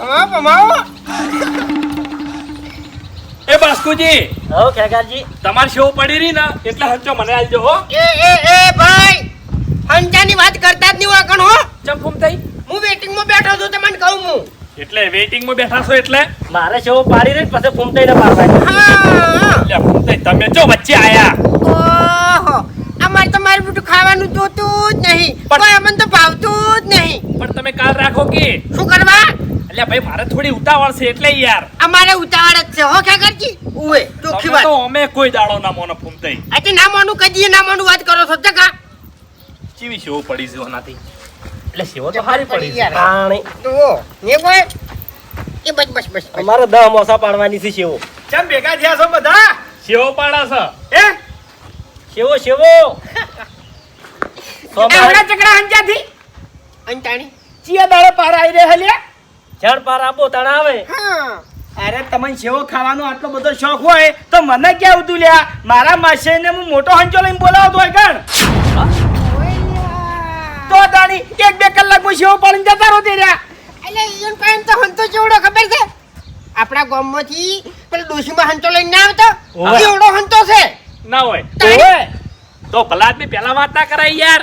એ બાસ્કુજી, હો ખેગારજી, તમાર શો પડી રહી ને એટલે હંચો મને આલજો હો. એ ભાઈ હંચાની વાત કરતા જ નહીં હોય કણ હો. ચમ ફૂમતાઈ? હું વેટિંગ માં બેઠો છું તમને કહું હું. એટલે વેઇટિંગ માં બેઠા છો એટલે? મારે શેવો પાડી રહી પછી ફૂમતાઈને પાડવાની. હા એટલે ફૂમતાઈ તમે જો વચ્ચે આયા. ઓહો અમારે તો મારું બધું ખાવાનું જોતું જ નહીં પણ અમને તો ભાવતું જ નહીં. પણ તમે કાલ રાખો કે શું કરવા? એટલે ભાઈ મારે થોડી ઉતાવળ છે એટલે યાર. અમારે ઉતાવળ જ છે હો ખેગરજી. ઉએ ચોખ્ખી તમે વાત. તો અમે કોઈ દાડો ના મોનો ફૂમતાઈ. આજે ના માનું કદી ના માનું વાત કરો છો જગા. ચીવી શો પડી છે ઓનાથી. એટલે શેવો તો હારી પડી છે. પાણી તો ને કોઈ એ બસ બસ બસ. અમારે 10 મોસા પાડવાની છે શેવો. ચમ ભેગા થયા છો બધા? શેવો પાડા છે. શેવો શેવો એવડા ચકડા હંચાથી અંતાણી ચિયા દાડે પાર આવી રહે હલ્યા. ઝાડ પાર આપો તણ આવે. હા અરે તમને સેવો ખાવાનો આટલો બધો શોખ હોય તો મને ક્યાં ઉતું લ્યા. મારા માસીને હું મોટો હંચો લઈને બોલાવતો હોય કણ તો તાણી 1-2 કલાકમાં સેવો પાડીને જતા રહો તે રહ્યા. એટલે ઈયન કાયમ તો હંતો જેવડો ખબર છે આપણા ગામમાંથી પેલો ડોશીમાં હંતો લઈને ના આવતો ઓવે. એવડો હંતો છે. ના હોય ઓવે. તો ભલા આદમી પેલા વાત ના કરાય યાર.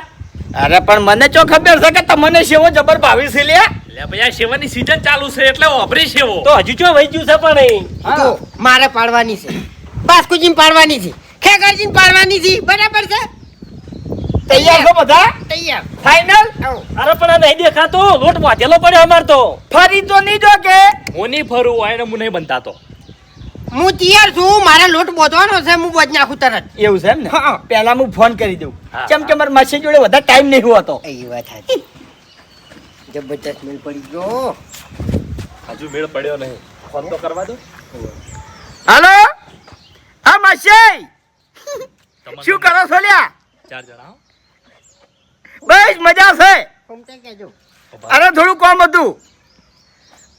અરે પણ મને ચો ખબર છે કે તમને સેવો જબર ભાવી છે લ્યા. એટલે ભાઈ આ શેવાની સીઝન ચાલુ છે એટલે ઓભરી શેવો. તો હજુ ચો વહી ગયું છે પણ તો મારે પાડવાની છે બાસ્કુજીને પાડવાની છે ખેગરજીને પાડવાની છે બરાબર છે. તૈયાર છો બધા? તૈયાર. ફાઇનલ? આવો. અરે પણ આ નહીં દેખાતો લોટ વાધેલો પડ્યો અમાર તો. ફરી તો નહીં જો કે હું નહીં ફરું હોય ને હું નહીં બનતાતો. હું તૈયાર છું મારે લોટ બોધવાનો છે હું બોધ નાખું તરત. એવું છે એમ ને? હા. પહેલા હું ફોન કરી દઉં હા. કેમ કે મારા માસી જોડે વધારે ટાઈમ નહીં હોતો. એ વાત સાચી જબરદસ્ત મેલ પડી ગયો. હજુ મેળ પડ્યો નહીં. ફોન તો કરવા દો. હાલો હા માસી તમને શું કરો છો લ્યા? 4 જણા હો. બસ મજા છે. ફૂમતાઈ કહેજો. અરે થોડું કામ હતું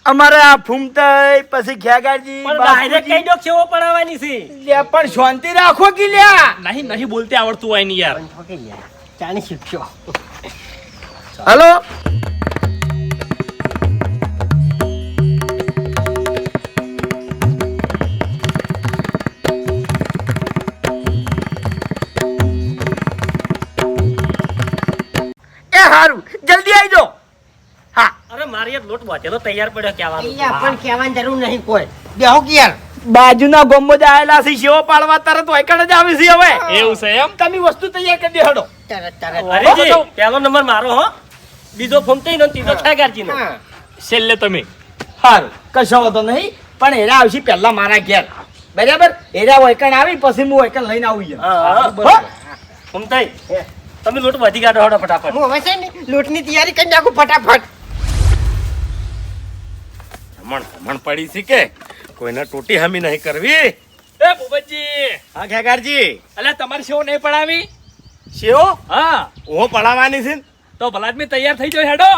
અમારે આ ફૂમતાઈ પછી ખેગારજી પણ ડાયરેક્ટ કઈ દો શેવો પડાવવાની છે. લ્યા પણ શાંતિ રાખો કે લ્યા. નહીં બોલતે આવડતું હોય નહીં યાર. ચાણી શીખશો. હલો એ હારું જલ્દી આવી જાઓ. હા અરે મારી એક લોટ વાધેલો તૈયાર પડ્યો કહેવાનું. અહીંયા પણ કહેવાની જરૂર નહીં કોઈ બેહો કે યાર. બાજુના ગામમાં જ આયેલા છે સેવો પાડવા તરત વાયકણ જ આવી છે હવે. એવું છે એમ? તમે વસ્તુ તૈયાર કરી દે હડો. તરત અરેજી, પહેલો નંબર મારો હો, બીજો ફૂમતાઈનો ને ત્રીજો ખેગારજીનો. હા છેલ્લે તમે. હારું કશો વાંધો નહીં પણ એરા આવશે પહેલા મારા ઘેર બરાબર. એરા વાયકણ આવી પછી હું વાયકણ લઈને આવું હા, હા. હો? ફૂમતાઈ તમે લોટ વધી કાઢો હડો ફટાફટ. હું હવે છે ને લોટની તૈયારી કરી નાખું ફટાફટ. હમણ પડી છે કે કોઈને ટોટી હમી નહીં કરવી. એ ભૂપતજી, હા ખેગારજી અલ્યા તમારે શેવો નહીં પડાવી? સેવો હા ઓ પડાવવાની છે ને? તો ભલા આદમી તૈયાર થઈ જાવ હેડો.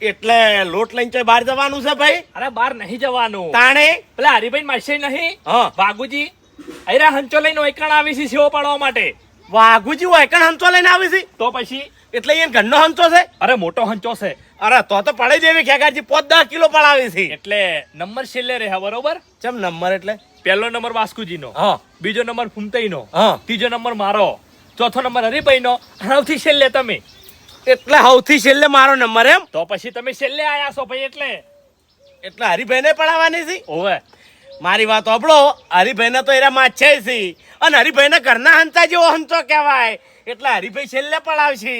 એટલે લોટ લઈને ચોય બહાર જવાનું છે ભાઈ. અરે બહાર નહીં જવાનું. તાણે પેલા હરિભાઈ માસે નહીં હા વાઘુજી અરે હંચો લઈને ઓયકણ આવી છે સેવો પાડવા માટે. વાઘુજી વાયકણ હંચો લઈને આવી છે તો પછી એટલે એ ઘરનો હંચો છે. અરે મોટો હંચો છે અરે તો પડાઈ દેવી ખેગારજી 5-10 કિલો પડાવી છે. એટલે નંબર છેલ્લે રહે બરોબર. ચમ નંબર એટલે પહેલો નંબર વાસ્કુજીનો, હા બીજો નંબર ફૂમતાઈનો, હા ત્રીજો નંબર મારો, ચોથો નંબર હરિભાઈનો, સૌથી છેલ્લે તમે. એટલે સૌથી છેલ્લે મારો નંબર એમ. તો પછી તમે છેલ્લે આયા છો ભાઈ એટલે. એટલે હરિભાઈને પડાવવાની છે. ઓવે મારી વાત સાંભળો હરિભાઈને તો એરા માં છે છે અને હરિભાઈને ઘરના હંચા જેવો હંચો કહેવાય એટલે હરિભાઈ છેલ્લે પડાવશે.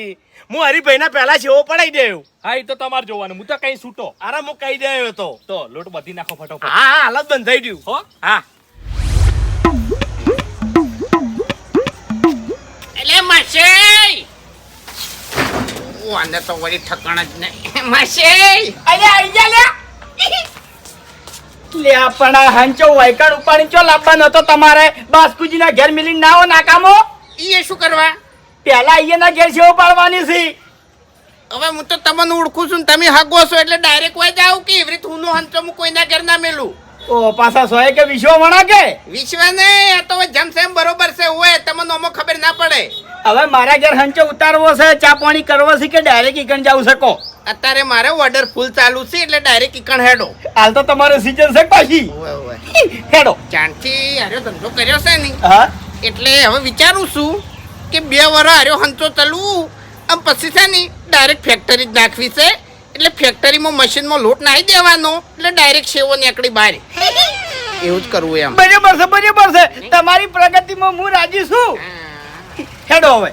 હું હરિભાઈને પહેલા સેવો પડાઈ દેવું. હા એ તો તમારે જોવાનું, હું તો કઈ છૂટો. અરે હું કહી દેયો તો. તો લોટ બધી નાખો ફટોફટ. હા હા હાલત બંધ થઈ ગયું. હો હા એટલે માસી વાંધા તો વળી ઠકાણ જ નહીં. માસી અલ્યા આઈ જા લે લે પણ આ હંચો વાયકણ ઉપાડી ચો લાવવાનો હતો તમારે બાસ્કુજીના ઘેર મિલીને ના આવો નાકામો. ઈ શું કરવા? પહેલા અહીંયાના ઘેર સેવો પાડવાની છે. હવે હું તો તમને ઓળખું છું ને તમે હગો છો એટલે ડાયરેક્ટ હોય જાવ કે એવી રીતે હું હંચો હું કોઈના ઘેર ના મેલું. ઓ પાછા સોય કે વિશ્વ વણા કે વિશ્વ ને આ તો જમસેમ બરોબર છે હોય તમને અમો ખબર ના પડે. હવે મારા ઘેર હંચો ઉતારવો છે ચા પાણી કરવો છે કે ડાયરેક્ટ ઈકણ જાવ શકો. અત્યારે મારે ઓર્ડર ફૂલ ચાલુ છે એટલે ડાયરેક્ટ ઈકણ હેડો. હાલ તો તમારે સીઝન છે પાછી. ઓવે ઓવે. હેડો. ચાણથી હાર્યો ધંધો કર્યો છે ને હા એટલે હવે વિચારું છું કે 2 વર્ષ હાર્યો હંચો ચલવું આમ પછી છે ને ડાયરેક્ટ ફેક્ટરી જ નાખવી છે. એટલે ફેક્ટરીમાં મશીનમાં લોટ નાખી દેવાનો એટલે ડાયરેક્ટ સેવો નીકળી બહાર. એવું જ કરવું એમ. બરાબર છે તમારી પ્રગતિમાં હું રાજી છું. હેડો હવે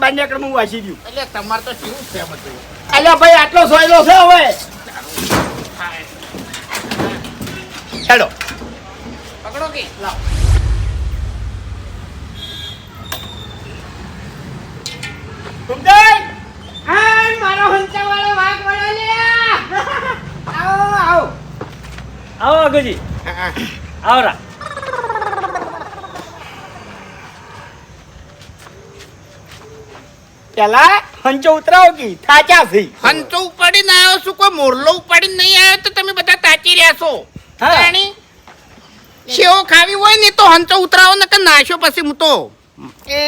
બાને એકડે હું વાસી દઉં. એટલે તમારે તો કેવું છે બધું? અલ્યા ભાઈ આટલો સોયલો છે હવે. હેડો. પકડો કે લાવ. સુમતાઈ મારો હંચાવાળો વાઘ વળો લે. આવો. આવો આગોજી આવો રા. પેલા હંચો ઉતરાવો કી થાચા છે. હંચો ઉપાડીને આવ્યો છું, કોઈ મોરલો ઉપાડીને નહીં આવ્યો તો તમે બધા તાચી રહ્યા છો. હા. જાણી સેવો ખાવી હોય ને તો હંચો ઉતરાવો ને કે નાશો પછી હું તો. એ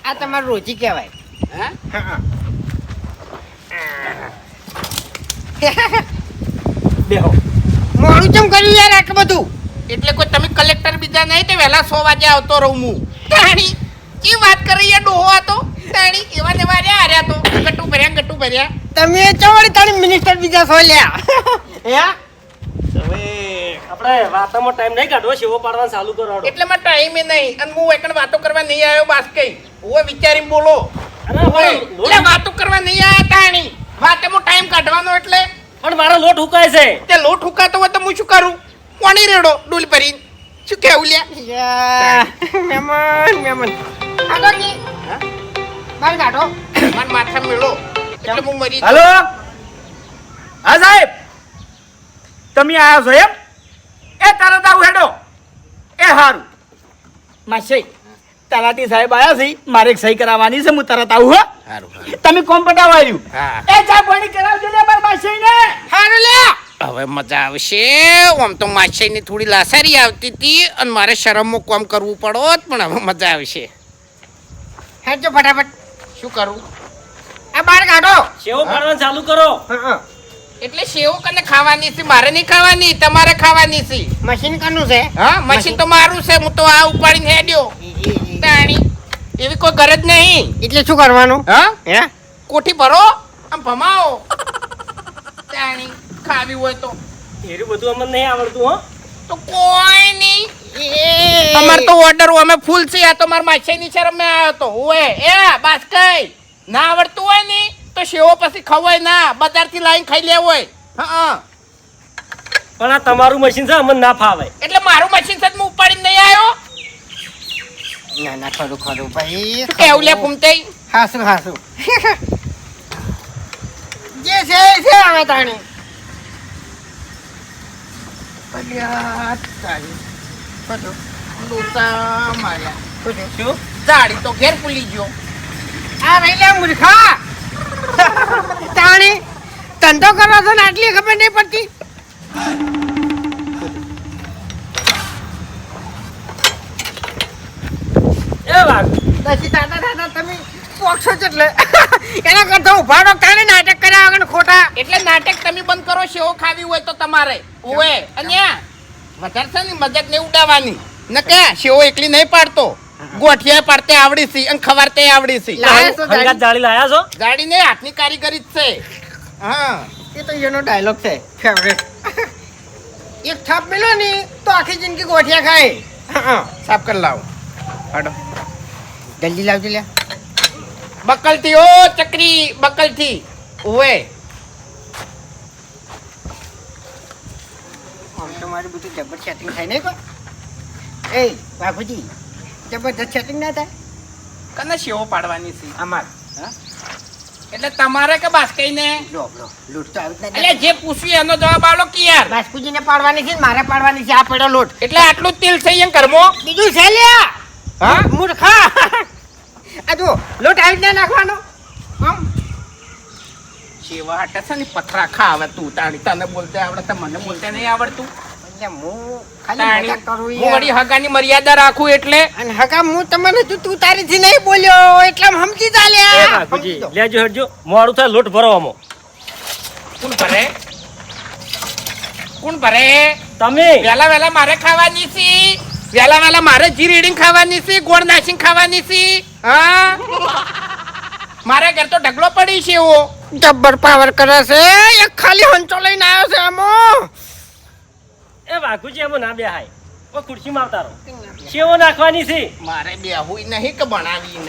આ તમારું રોજી કહેવાય. હા? બેહો. મોડું ચમ કર્યું યાર આટલું બધું? એટલે કોઈ તમે કલેક્ટર બીજા નહીં તે વહેલા 100 વાગે આવતો રહું હું. તાણી કી વાત કરી યાર ડોહો હતો. તાણી એવા ને વાર્યા હાર્યા તો ગટ્ટુ ભર્યા. તમે ચવડી તારી મિનિસ્ટર બીજા છો લ્યા. હે હવે આપણે વાતામાં ટાઈમ નહીં કાઢવો સેવો પાડવાનું ચાલુ કરો હાડો. એટલે માં ટાઈમે નહીં અને હું એકણ વાતો કરવા નહીં આવ્યો બાસ કઈ. ઓય વિચારીને બોલો. અરે ઓય, પણ એટલે વાતો કરવા નહીં આવ્યા તાણી. વાતેમાં ટાઈમ કાઢવાનો એટલે પણ મારો લોટ હુકાય છે. તે લોટ હુકાતો હોય તો હું શું કરું? પાણી રેડો ડૂલ ભરીને. શું કેવું લ્યા? યા, મહેમાન હાલો કી હા? બાર કાઢો. માર માથા મેળો એટલે હું મરી જાઉં. હાલો હા સાહેબ તમે આયા છો એમ? એ તરત આવું હેડો. એ હારું માસી તલાટી સાહેબ આયા છે, મારે એક સહી કરાવવાની છે, હું તરત આવું. હો હારું. તમે કોમ પટાવા આવ્યું. હા. એ ચા પાણી કરાવજો લે માર માસી ને. હારું લ્યા. હવે મજા આવશે. આમ તો માછીની થોડી લાસારી આવતી હતી અને મારે શરમમાં કામ કરવું પડોત પણ હવે મજા આવશે. હેડજો ફટાફટ. શું કરું? આ બાર કાઢો. સેવો પાડવાનું ચાલુ કરો. એટલે સેવ કને ખાવાની છે? મારે નહીં ખાવાની, તમારે ખાવાની છે. મશીન કનું છે? હા, મશીન તો મારું છે. હું તો આ ઉપાડીને હેડ્યો. તાણી એવી કોઈ ગરજ નહીં. એટલે શું કરવાનું? હા, હે કોઠી ભરો આમ ભમાવો. તાણી ખાવી હોય તો એરું બધું અમને નહીં આવડતું હો. તો કોઈ નહીં. અમાર તો ઓર્ડર અમે ફૂલ છે. આ તો માર માછીની શરમ મેં આવ્યો તો. ઓય એ બાસ કઈ ના આવડતું હોય ને તો સેવો પછી ખવાય ના, બજારથી લાઈન ખાઈ લેવું હોય. હા, પણ આ તમારું મશીન છે અમને ના ફાવે. એટલે મારું મશીન છે હું ઉપાડીને નહીં આવ્યો. ના ના ખરું ભાઈ. શું કેવું લે ફૂમતે? હાસું જે છે હવે તાણી. અલ્યા તારી બધું લૂંટા માર્યા. શું જાડી તો ઘેર ભૂલી ગયો. આ રહી લે મૂર્ખા. તાણી ધંધો કરો છો ને આટલી ખબર નહીં પડતી. એ વાત પછી દાદા તમે પોક્ષો જ એટલે એના કરતા ઉભાડો કાણે નાટક કર્યા વગર ખોટા. એટલે નાટક તમે બંધ કરો. સેવો ખાવી હોય તો તમારે ઓય અને વધારે છે ને મજાક નહીં ઉડાવવાની. ન કે સેવો એકલી નહીં પાડતો, ગોઠિયા પાડતે આવડી છે અને ખવારતે આવડી છે. લાયા છો હંગાત જાળી લાયા છો. ગાડી ને હાથની કારીગરી જ છે. હા, એ તો એનો ડાયલોગ છે ફેવરેટ. એક થાપ મેલો ને તો આખી જિંદગી ગોઠિયા ખાય. સાફ કરી લાવો. હાડો જલ્દી લાવજો લે. બકલથી ઓ ચકરી બકલથી. ઓય આમ તો મારું બધું જબરદસ્ત સેટિંગ થાય નહીં કોઈ. એ બાપુજી જબરદસ્ત સેટિંગ ના થાય કને સેવો પાડવાની છે? અમાર. એટલે તમારે કે બાસ્કઈને? લો લૂટ તો આવી જ એટલે જે પૂછ્યું એનો જવાબ આલો કે યાર. બાસ્કુજીને પાડવાની છે ને મારે પાડવાની છે. આ પડ્યો લોટ એટલે આટલું જ તેલ છે અહીંયા ઘરમાં? બીજું છે લ્યા. હા? મૂર્ખા. આ જો લોટ આવી જ ના નાખવાનો. આમ સેવા હાટે છે ને પથરા ખા આવે તું તાણી. તને બોલતે આવડે તો મને બોલતે નહીં આવડતું. એટલે હું ખાલી મજાક કરું હું વળી યાર. હગાની મર્યાદા રાખું એટલે અને હકા હું તમને તું તારીથી નહીં બોલ્યો એટલે આમ સમજી જા એ લ્યા. વાઘુજી સમજી જાઓ. લેજો હટજો મોડું થાય લોટ ભરવામાં કોણ ભરે કોણ ભરે તમે વેલા વેલા મારે ખાવાની છે વેલા વેલા મારે જી રીડિંગ ખાવાની છે ગોળ નાસિંગ ખાવાની છે હા મારા ઘર તો ઢગલો પડી છે એવો જબ્બર પાવર કરે છે એક ખાલી હંચો લઈને આવ્યો છે આમો. એ વાઘુજી એમાં ના બેહાય ઓ ખુરશીમાં આવતા રહો સેવો નાખવાની છે મારે બેહું નહીં કે ભણાવી નહીં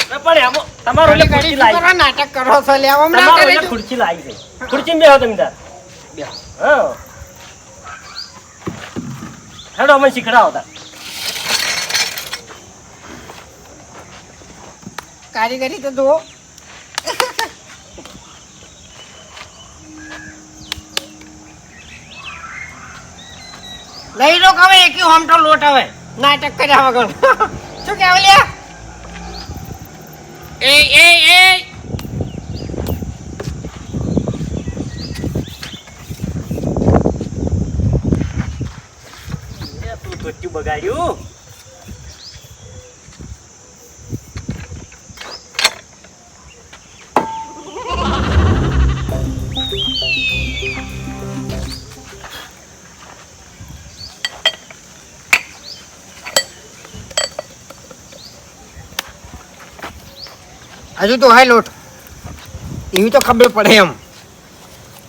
ના, પણ એમાં તમારો એટલે ખુરશી ઘડી લાવી કરો નાટક કરો છો લ્યા આમ ના તમારો કરે એટલે તું. ખુરશી લાવી છે ખુરશીમાં બેહો તમે તાર બેહો. હા હેડો અમને શીખડાવો તાર કારીગરી તો જુઓ. લઈ લો હવે એકી હોમ તો લોટ હવે નાટક કર્યા વગર શું કહેવાય લ્યા. એ એ એ એ તું ધોતિયું બગાડ્યું હજુ તો હાય લોટ એવી તો ખબર પડે એમ.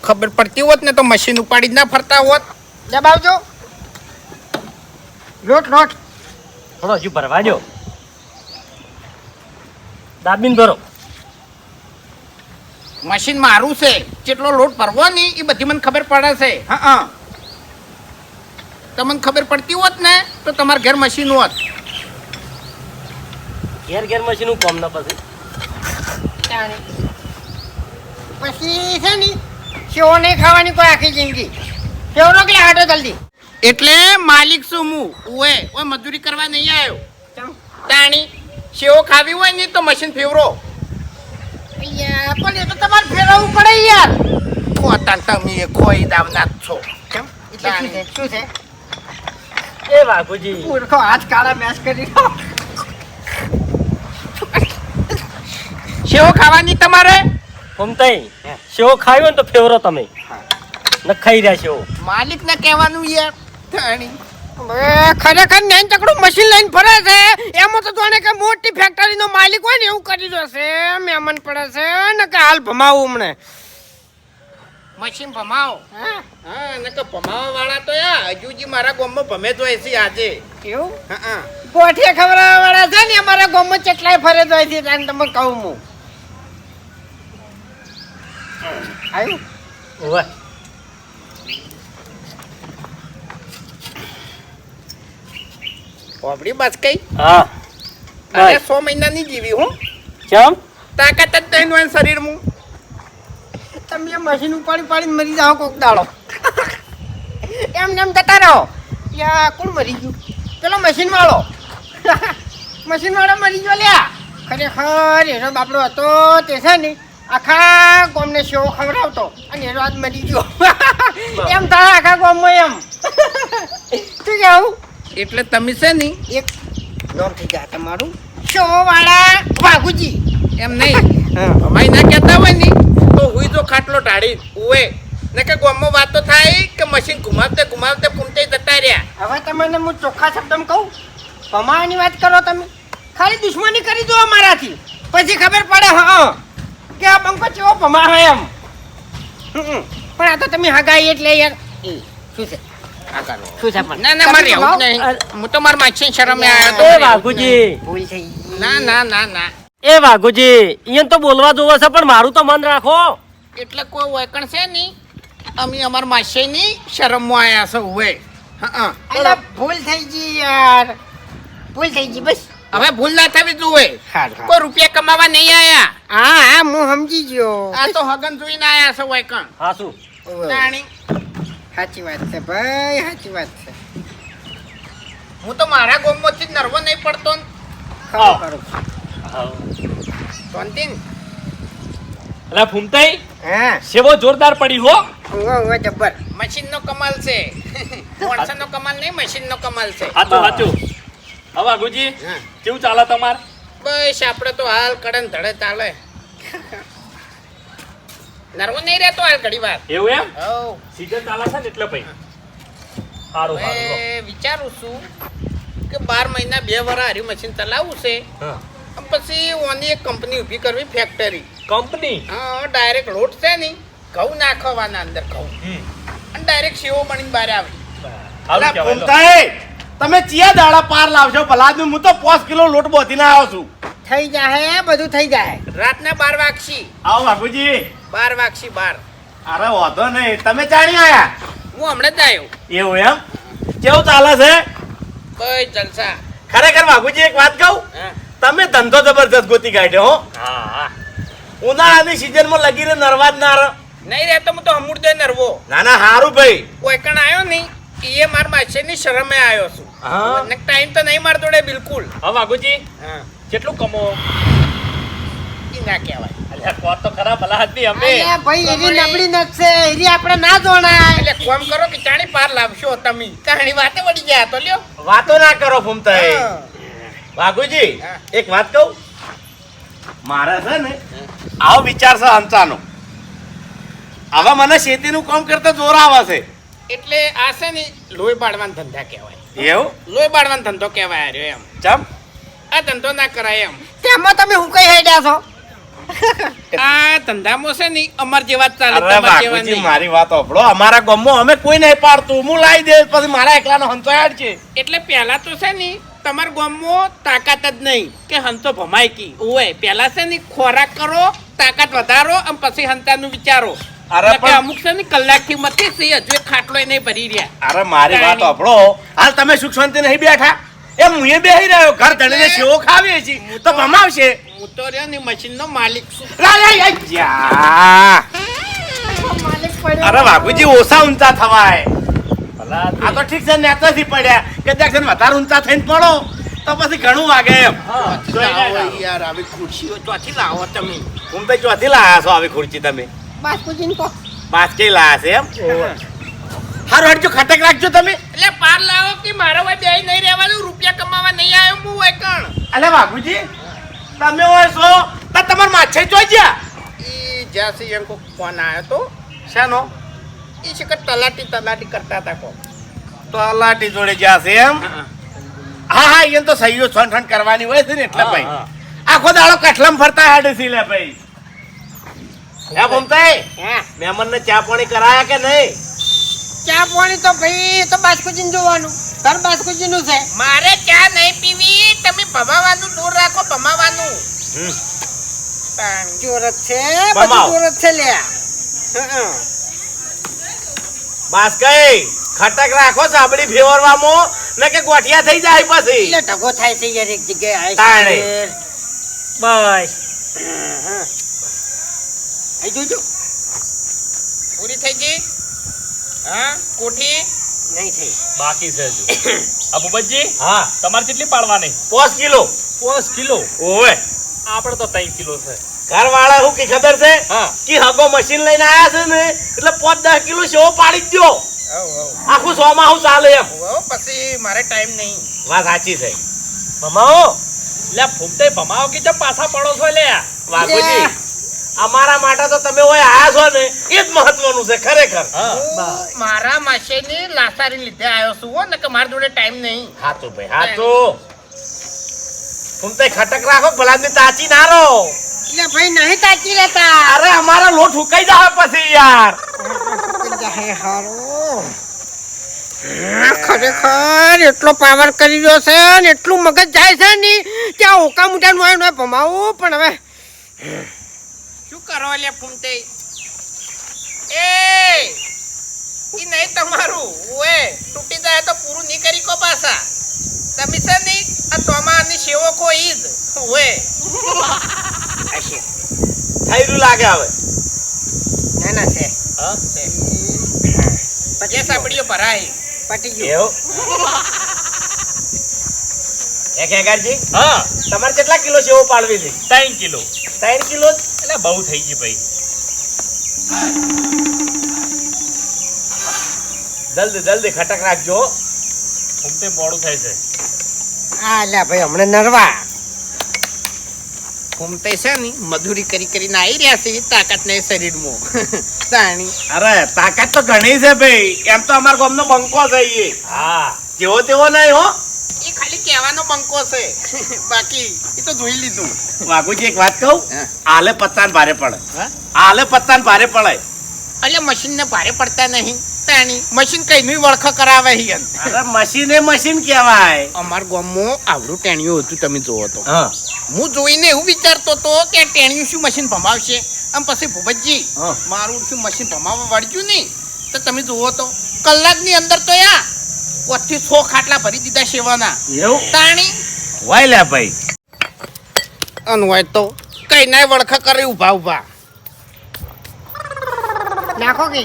ખબર પડતી હોત ને તો મશીન ઉપાડી જ ના ફરતા હોત દબાવજો લોટ લોટ. થોડો હજુ ભરવા દો દાબીને ભરો મશીન મારું છે જેટલો લોટ ભરવો ને એ બધી મને ખબર પડે છે હા તમને ખબર પડતી હોત ને તો તમારા ઘર મશીન હોત ઘેર ઘેર મશીન હું કોમ ના પછી પછી છે ને સેવો નહીં ખાવાની કોઈ આખી જિંદગી. સેવો નો કે હાટો જલ્દી. એટલે માલિક છું હું ઓય મજૂરી કરવા નહીં આવ્યો ચમ. તાણી સેવો ખાવી હોય ને તો મશીન ફેવરો યાર, પણ એ તો તમારે ફેરવવું પડે યાર. પોતાન તમે ખોઈ દાવના જ છો કેમ? એટલે શું છે? શું છે? એ વાઘુજી મૂર્ખો હાથ કાળા મેસ કરી દો. સેવો ખાવાની તમારે ફમતાઈ સેવો ખાવી હોય ને તો ફેવરો તમે ન ખાઈ રહ્યા સેવો માલિક ને કહેવાનું યાર તાણી હવે ખરેખર નેન ચકડું મશીન લઈને ફરે છે એમાં તો જાણે કે મોટી ફેક્ટરીનો માલિક હોય ને એવું કરી દો છે મહેમાન પડે છે ને કે હાલ ભમાવું હમણે. મશીન ભમાવો હા હા ને કે ભમાવા વાળા તો યા હજુજી મારા ગામમાં ભમે જ હોય છે આજે એવું હા ગોઠિયા ખવડાવવા વાળા છે ને અમારા ગામમાં ચેટલાય ફરે જ હોય છે તાને તમે કહું હું આવ્યું ઓવે પોપડી બસ કઈ હા અરે 100 મહિનાની જીવી હું ચમ તાકાત જ નહીં હોય શરીરમાં તમે એ મશીન ઉપાડી પાડીને મરી જાઓ કોક દાડો એમ ને એમ જતા રહો યા કોણ મરી ગયું પેલો મશીન વાળો મરી ગયો લ્યા ખરેખર એનો બાપડો હતો તે છે ને આખા ગામને સેવો ખવડાવતો અને એનો આજ મરી ગયો એમ થાય આખા ગામમાં એમ શું કેવું એટલે તમે છે ને એક નામ થઈ જાય તમારું સેવો વાળા વાઘુજી એમ નહીં ભમાઈ ના કહેતા હોય ને તો હુઈ જો ખાટલો ઢાળી ઉવે ને કે ગામમાં વાતો થાય કે મશીન ઘુમાવતે ઘુમાવતે પૂંટે જતા રહ્યા હવે તમને હું ચોખ્ખા શબ્દમાં કહું ભમાવાની વાત કરો તમે ખાલી દુશ્મની કરી દો અમારાથી પછી ખબર પડે હા કે આ બંકો ચેવો ભમાવે એમ પણ આ તો તમે હગાઈ એટલે યાર શું છે શું છે પણ ના ના મારે એવું જ નહીં હું તો મારા માછી શરમે આવ્યો એ તો વાઘુજી ભૂલ થઈ ગઈ. ના એ વાઘુજી અહીંયા તો બોલવા જોવે છે પણ મારું તો મન રાખો એટલે કોઈ વૈકણ છે નહીં અમે અમારા માસીની શરમમાં આવ્યા છે ઉવે હા અલા, ભૂલ થઈ ગઈ યાર ભૂલ થઈ ગઈ બસ હવે ભૂલ ના થવી જોઈએ હારું, હારું. કોઈ રૂપિયા કમાવા નહીં આયા હા હા હું સમજી ગયો આ તો હગન જોઈને આયા છે વૈકણ હા શું તાણી સાચી વાત છે ભાઈ સાચી વાત છે હું તો મારા ગામમાંથી જ નરવો નહીં પડતો ને. ખરું ખરું શાંતિન અલા ફૂમતાઈ હા સેવો જોરદાર પડી હો ઉવા જબ્બર મશીનનો કમાલ છે માણસનો કમાલ નહીં મશીનનો કમાલ છે સાચું સાચું. હવે વાઘુજી હા. કેવું ચાલે તમારે? બસ આપણે તો હાલ કડન ધડે ચાલે નરવો નહીં રહેતો હાલ ઘડી વાર એવું એમ? હઉ સીઝન ચાલે છે ને એટલે ભાઈ સારું સારું લો. હવે વિચારું છું કે 12 મહિના 2 વર્ષ હારી મશીન ચલાવવું છે હા. અને પછી ઓની એક કંપની ઊભી કરવી ફેક્ટરી કંપની હા ડાયરેક્ટ લોટ છે ને ઘઉં નાખવાના અંદર ઘઉં અને ડાયરેક્ટ સેવો બનીને બહાર આવે સારું કહેવાય લો. ફૂમતાઈ, તમે ચિયા દાડા પાર લાવશો ભલા આદમી? હું તો 5 કિલો લોટ બોધીને આવ્યો છું. થઈ જાય બધું થઈ જાય રાતના 12 વાગશી આવો બાપુજી. 12 વાગશી 12 અરે વાંધો નહીં, તમે ચાણી આયા? હું હમણાં જ આવ્યો એવું એમ? કેવું ચાલે છે? બસ જલસા ખરેખર બાપુજી એક વાત કહું, હા તમે ધંધો જબરજસ્ત ગોતી કાઢ્યો હો. હા હા. ઉનાળાની સિઝનમાં લગીને નરવા જ ના રહો. નહીં રહેતો હું તો હમુડ દે નરવો ના ના હારું ભાઈ. કોઈ કણ આવ્યો નહીં એ માર માછીની શરમે આવ્યો છું હા. મને ટાઈમ તો નહીં માર જોડે બિલકુલ હવે વાઘુજી હા કેટલું કમો? ઈ ના કહેવાય અલ્યા કહો તો ખરા ભલા આદમી અમે. અલ્યા ભાઈ એવી નબળી નસ છે એરી આપણે ના જોણાય એટલે કોમ કરો કે ચાણી પાર લાવશો તમે ચાણી વાતે વળી ગયા તો લ્યો વાતો ના કરો ફૂમતાઈ. હા. વાઘુજી હા. એક વાત કહું, મારે છે ને આવો વિચાર છે હંચાનો. હવે મને શેતીનું કામ કરતા જોર આવે છે. એટલે આ છે ને લોહી બાળવાના ધંધા કહેવાય એવું? લોહી બાળવાનો ધંધો કહેવાય હાર્યો એમ ચમ? આ ધંધો ના કરાય એમ તેમાં તમે હું કઈ હેડ્યા છો આ ધંધામાં છે ને અમાર જેવા જ ચાલે અરે તમાર જેવા બાપુજી, નહીં. મારી વાત સાંભળો. અમારા ગામમાં અમે કોઈ નહીં પાડતું, હું લાવી દે પછી મારા એકલાનો હંચો યાદ છે. એટલે પહેલા તો છે ને તમારા ગામમાં તાકાત જ નહીં કે હંતો ભમાય કી ઓય પહેલા છે ને ખોરાક કરો તાકાત વધારો અને પછી હંતાનું વિચારો અરે નકે પણ- અમુક છે ને કલાકથી મતી છે હજુ એક ખાટલો નહીં ભરી રહ્યા અરે મારી વાત કાંઈ સાંભળો. હાલ તમે સુખ શાંતિ નહીં બેઠા? એમ હું એ બેહી રહ્યો, ઘર ધણીને સેવો ખાવીએ છીએ તો ભમાવશે. હું તો રહ્યો ને મશીનનો માલિક છું લા, લા, લા, જા. માલિક પડ્યો અરે બાપુજી ઓછા ઊંચા થવાય. ભલા આ આદમી. તો ઠીક છે નેતાથી પડ્યા કે ત્યાં વધારે ઊંચા થઈને પડો તો પછી ઘણું વાગે એમ. હા, જોઈ લાવો લેજો. યાર આવી ખુરશીઓ ચોથી લાવો તમે હું તો ચોથી લાયા છો આવી ખુરચી તમે? બાસ્કુજીને કહો બાસ્કેય લાયા છે એમ? હારું હટજો, ખટક રાખજો તમે. એટલે પાર લાવો કે મારો ભાઈ બે નહીં રહેવાનું રૂપિયા કમાવા નહીં આવ્યો હું હોય કણ અલે બાપુજી, તમે હોય છો તો તમાર માછે જોઈ ગયા. ઈ જ્યાંથી એમ કોઈ ફોન આવ્યો તો શાનો? એ છે કે તલાટી કરતા હતા કો તલાટી જોડે ગયા છે એમ? હા હા, એને તો સહીઓ છણ કરવાની હોય છે ને એટલે હા, ભાઈ હા. આખો દાડો કઠલામ ફરતા હેડે છે લે ભાઈ. હે ભમતાઈ, હા મહેમાનને ચા પાણી કરાયા કે નહીં? ચા પાણી તો ભાઈ તો બાસ્કુજીને જોવાનું ઘર બાસ્કુજીનું છે મારે ચા નહીં પીવી તમે ભમાવાનું દૂર રાખો ભમાવાનું હમ. જોરત છે ભમાવો. બધું જોરત છે લ્યા હં. બાસ્કઈ ખટક રાખો સાબડી ફેરવામાં ને કે ગોઠિયા થઈ જાય પછી. એટલે ઢગો થાય છે યાર એક જગ્યાએ તાણે. બસ અહીં જોજો પૂરી થઈ ગઈ હા કોઠી નહીં થઈ બાકી છે હજુ. આ ભૂપતજી હા, તમારે કેટલી પાડવાની? 5 કિલો. 5 કિલો. ઓવે. આપણે તો 3 કિલો છે. ઘરવાળા શું કે ખબર છે હા. કે હગો મશીન લઈને આયા છે ને એટલે 5-10 કિલો સેવો પાડી જ દ્યો. આખું સોમાહું ચાલે એમ. પછી મારે ટાઈમ નહીં વાત સાચી છે. ભમાવો. લે ફૂમતાઈ ભમાવો કે ચમ પાછા પડો છો લે? વાઘુજી, અમારા માટે તો તમે ઓય આયા છો ને એ જ મહત્વનું છે ખરેખર. હા. હું મારા માસેની લાસારી લીધે આવ્યો છું હો ને કે મારા જોડે ટાઈમ નહીં હાચું ભાઈ, હાચું. ફૂમતાઈ ખટક રાખો, ભલાદમી તાચી ના રહો. એટલે ભાઈ નહીં તાકી લેતા અરે અમારા લોટ હુકાઈ જાય પછી યાર. હે હારો ખરેખર એટલો પાવર કરી રહ્યો છે ને એટલું મગજ જાય છે ને ત્યાં ઓકા મુઠાનું હોય ને ભમાવું પણ હવે શું કરો લે ફૂમતે એ ઈ નહીં તમારું ઓએ તૂટી જાય તો પૂરું નહીં કરી કો પાછા તમે છે ને આ તોમાની સેવો કો ઈદ ઓએ હશે થઈ રહ્યું લાગે હવે. ના ના છે હા? જે સાંભળ્યો ભરાય પટી ગયું એવું? એક એગારજી, હા. તમારે કેટલા કિલો સેવો પાડવી છે? 3 કિલો. 3 કિલો જ? એટલે બહુ થઈ ગઈ ભાઈ. જલ્દી જલ્દી ખટક રાખજો. ફૂમતે મોડું થાય છે. હા લ્યા ભાઈ હમણાં નરવા ઘૂમતે છે ને મજૂરી કરી કરીને આવી રહ્યા છે તાકાત નહીં શરીરમાં તાણી અરે તાકાત તો ઘણી છે ભાઈ. એમ તો અમારા ગામનો બંકો છે ઈ. હા જેવો તેવો નહીં હો. એ ખાલી કહેવાનો બંકો છે બાકી એ તો જોઈ લીધું. વાઘુજી એક વાત કહું, હા. આલે પત્તાને ભારે પડે. હા? આલે પત્તાને ભારે પડે. એટલે મશીન ને ભારે પડતા નહીં તાણી મશીન કઈ નું વળખ કરાવે હિયન. અરે મશીન એ મશીન કહેવાય. અમાર ગામમાં આવડું ટેણિયું હતું તમે જોવો તો. હા હું જોઈને એવું વિચારતો હતો કે ટેણિયું શું મશીન ભમાવશે આમ પછી ભૂપતજી હા. મારું શું મશીન ભમાવવા વળગ્યું નહીં તો તમે જુઓ તો કલાકની અંદર તો યા 5 થી 6 ખાટલા ભરી દીધા સેવાના એવું તાણી વાય લે ભાઈ. અનવાય તો કઈ ના વળખા કરે ઉભા ઉભા નાખો કે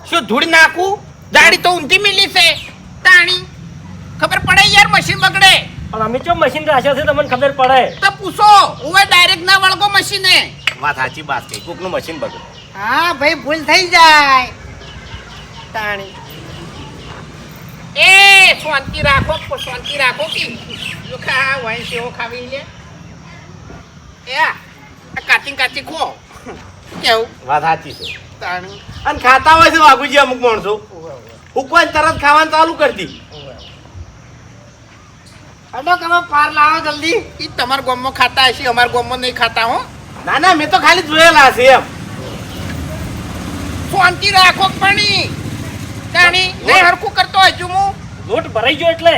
શું ધૂળ નાખું દાડી તો ઊંધી મિલી છે તાણી ખબર પડે યાર મશીન બગડે પણ અમે ચો મશીન રાખ્યો છે તમને ખબર પડે. તો પૂછો ઓવે ડાયરેક્ટ ના વળગો મશીને વાત સાચી વાત કઈ. કોકનું મશીન બગડે. હા ભાઈ ભૂલ થઈ જાય તાણી એ શાંતિ રાખો કે જો ખા વાઈન સેવો ખાવી લે એ આ કાચી ખો કેવું વાત સાચી છે. તાણી અને ખાતા હોય છે વાઘુજી અમુક માણસો ઉકવાને તરત ખાવાનું ચાલુ કરી દી. હડો તમે પાર લાવો જલ્દી ઈ તમારા ગામમાં ખાતા હશે અમારા ગામમાં નહીં ખાતા હો ના ના મેં તો ખાલી જોયેલા છે એમ. શાંતિ રાખો પણ તાણી નહીં હરખું કરતો હજુ હું લોટ ભરાઈ ગયો એટલે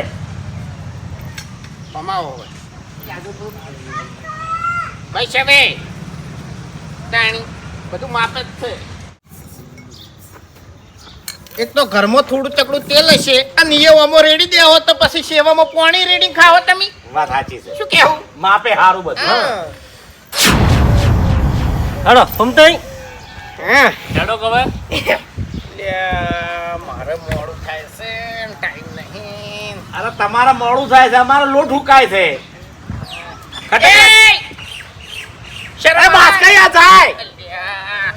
ભમાવો હવે ભાઈ સાહેબે તાણી બધું માપ જ છે એક તો ઘરમાં થોડું ચકડું તેલ હશે અને એ ઓમો રેડી દેવો તો પછી સેવામાં પાણી રેડી ખાવો તમે વાત સાચી છે. શું કેવું માપે હારું બધું. હા. હડો ફૂમતે હા હેડો કવે લ્યા, મારે મોડું થાય છે ટાઈમ નહીં અરે તમારે મોડું થાય છે, અમારો લોટ હુકાય છે. એ! શરમ અરે બાસ કઈ આ જાય? લ્યા.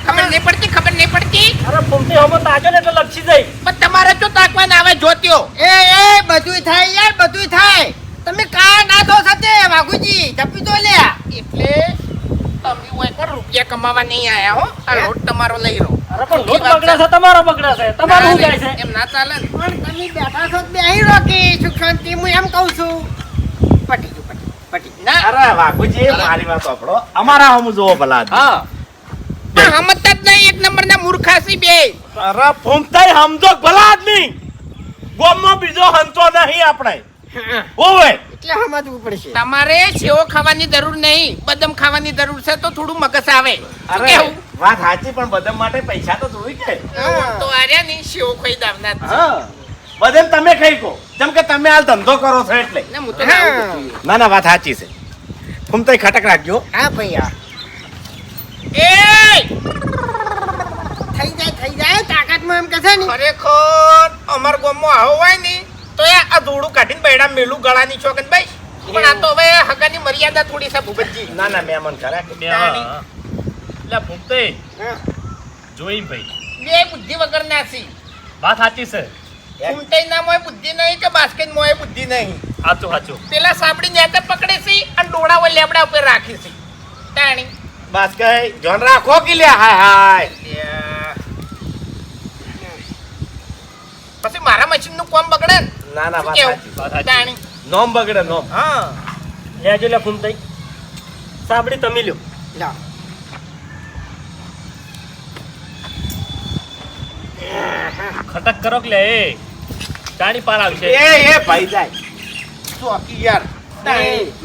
ખબર નહીં પડતી અરે ફૂમતે હમો તાજો ને એટલે લપસી જાય. પણ તમારે જો તાકવાના આવે જોત્યો એ બધુંય થાય યાર બધુંય થાય તમે કા ના દો સાથે વાઘુજી જપી તો લ્યા એટલે તમે ઓય પર રૂપિયા કમાવા નહીં આયા હો આ લોટ તમારો લઈ રહ્યો અરે પણ લોટ બગડે છે તમારો બગડે છે તમારું શું જાય છે? એમ ના ચાલે ને પણ તમે બેઠા છો બે અહીં રોકી સુખ શાંતિ હું એમ કહું છું પટી ગયું પટી ના અરે વાઘુજી મારી વાત સાંભળો, અમારા હમ જોવો ભલા. હા પણ સમજતા જ નહીં એક નંબરના મૂર્ખાસી બે અરે ફૂમતાઈ સમજો ભલા આદમી. ગોમમાં બીજો હંતો નહીં આપણે. ઓવે એટલે સમજવું પડશે તમારે સેવો ખાવાની જરૂર નહીં બદામ ખાવાની જરૂર છે તો થોડું મગજ આવે શું અરે કેવું? વાત સાચી પણ બધા માટે પૈસા તો જોઈ કે. તો આર્યા નહીં સેવો ખાઈ દાવના જ છે. હા બધાને તમે ખાઈ કો જેમ કે તમે હાલ ધંધો કરો છો એટલે. ના, હું તો ના આવું છું. ના ના વાત સાચી છે. ફૂમતાઈ ખટક રાખજો. હા ભાઈ હા એ થઈ જાય તાકાતમાં એમ કે છે ને ખરેખર અમાર ગામમાં આવો હોય ને તો આ ધોળું કાઢીને બૈડા મેલું ગળાની ચોકન ભાઈ પણ આ તો હવે હગાની મર્યાદા થોડી છે ભૂપતજી ના ના મહેમાન ખરા કે. એટલે ફૂમતે જોઈ ભાઈ બે બુદ્ધિ વગર નાસી વાત સાચી છે. ઉમટાઈ ના મોય બુદ્ધિ નહીં કે બાસ્કેટ મોય બુદ્ધિ નહીં સાચું સાચું. પેલા સાપડી નેતે પકડે છે અને ડોળા વર લેબડા ઉપર રાખી છે તાણી બસ કઈ જોન રાખો કે લ્યા હાય હાય. પછી મારા મશીન નું કોમ બગડે ને ના ના શું વાત કેવું? સાચી. વાત સાચી. તાણી નોમ બગડે નોમ. હા લેજો લે ફૂમતે સાબડી તમે લ્યો. લાવ ખટક કરો કે લે એ ચાણી પાર આવશે. એ ભાઈ જાય ચોકી યાર.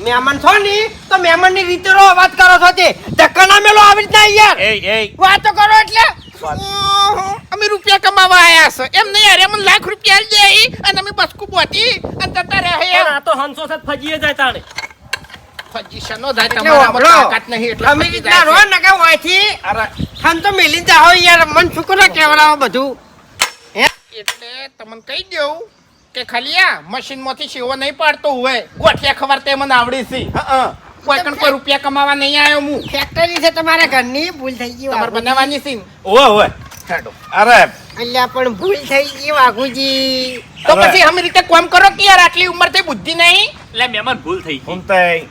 મહેમાન છો ને તો મહેમાન ની રીતે વાત કરો છો તે ધક્કા ના મેલો આવી રીતના યાર એ વાતો કરો એટલે ઓહો, અમે રૂપિયા કમાવા આયા છે એમ નહીં અરે મને લાખ રૂપિયા આલી દે અને અમે બસકુ બોતી અને જતા રહ્યા પણ એમ આ તો હંસો સાથે ફજીએ જાય તાણે. ફજીશનો થાય એટલે તમારામાં વાપરો. તાકાત નહીં એટલે અમે ફજી રીતના જાય રો છે. ને કે વાંચી અરે ખાન તો મેલી જાઓ યાર મન છોકરા કેવડાવો બધું એટલે તમને કહી દઉં કે ખાલી આ મશીન માંથી સેવો નહીં પાડતો હોય ગોઠિયા ખબર તે મને આવડી છે કોઈ કણ કોઈ રૂપિયા કમાવા નહીં આવ્યો હું ફેક્ટરી છે તમારા ઘરની ભૂલ થઈ ગઈ તમારે વાઘુજી. બનાવવાની છે ને? ઓવે ઓવે હેડો. અરે અલ્યા પણ ભૂલ થઈ ગઈ વાઘુજી. તો અરે. પછી અમે રીતે કામ કરો કે યાર આટલી ઉંમર થઈ બુદ્ધિ નહીં એટલે મહેમાન ભૂલ થઈ ગઈ ઘૂમતાઈ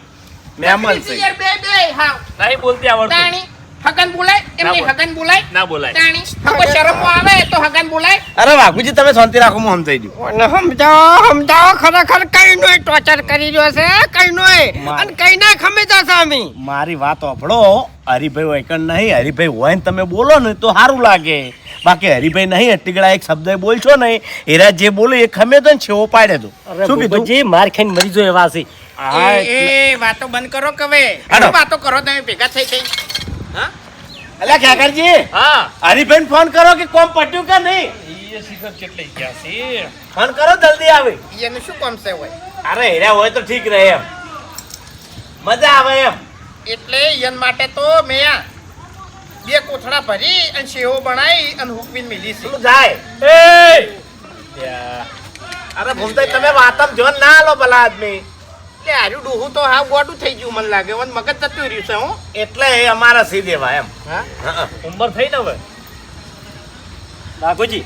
મહેમાન છે યાર બે હાવ નહીં બોલતી આવડતું તાણી હગન બોલાય એમની બોલ. હગન બોલાય ના બોલાય તાણી કોઈ શરમ આવે તો હગન બોલાય અરે વાઘુજી તમે શાંતિ રાખો હું સમજાઈ દઉં અને સમજાવો ખરેખર કઈ નોય ટોર્ચર કરી રહ્યો છે કઈ નોય માર. અને કઈ ના ખમે જશે અમે મારી વાત સાંભળો હરિભાઈ વૈકણ નહીં હરિભાઈ હોય ને તમે બોલો ને તો સારું લાગે બાકી હરિભાઈ નહીં અટીગળા એક શબ્દ બોલશો નહીં એરા જે બોલે એ ખમે તો ને છેવો પાડે તો અરે શું કીધું ભૂપતજી માર ખાઈને મરી જો એવા છે હા, એ વાતો બંધ કરો કે હવે હાલો. શું વાતો કરો તમે ભેગા થઈ થઈ અલ્યા ખેકરજી હા હરિભાઈ ફોન કરો કે કોમ પટ્યું કે નહીં એ શિખર કેટલી ગયા છે ફોન કરો જલ્દી આવે એનું શું કામ છે હોય અરે હેરા હોય તો ઠીક રહે એમ મજા આવે એમ એટલે યન માટે તો મેં આ બે કોથળા ભરી અને સેવો બનાવી અને હુકવીને મિલી છે શું જાય અરે ભૂમતાઈ તમે વાતમ જોન ના આલો ભલા આદમી એટલે હાર્યું ડોહું તો હા ગોડું થઈ ગયું મને લાગે મને મગજ જતું રહ્યું છે હું એટલે એ અમારા સી દેવા એમ હા હા ઉંમર થઈ ને હવે વાઘુજી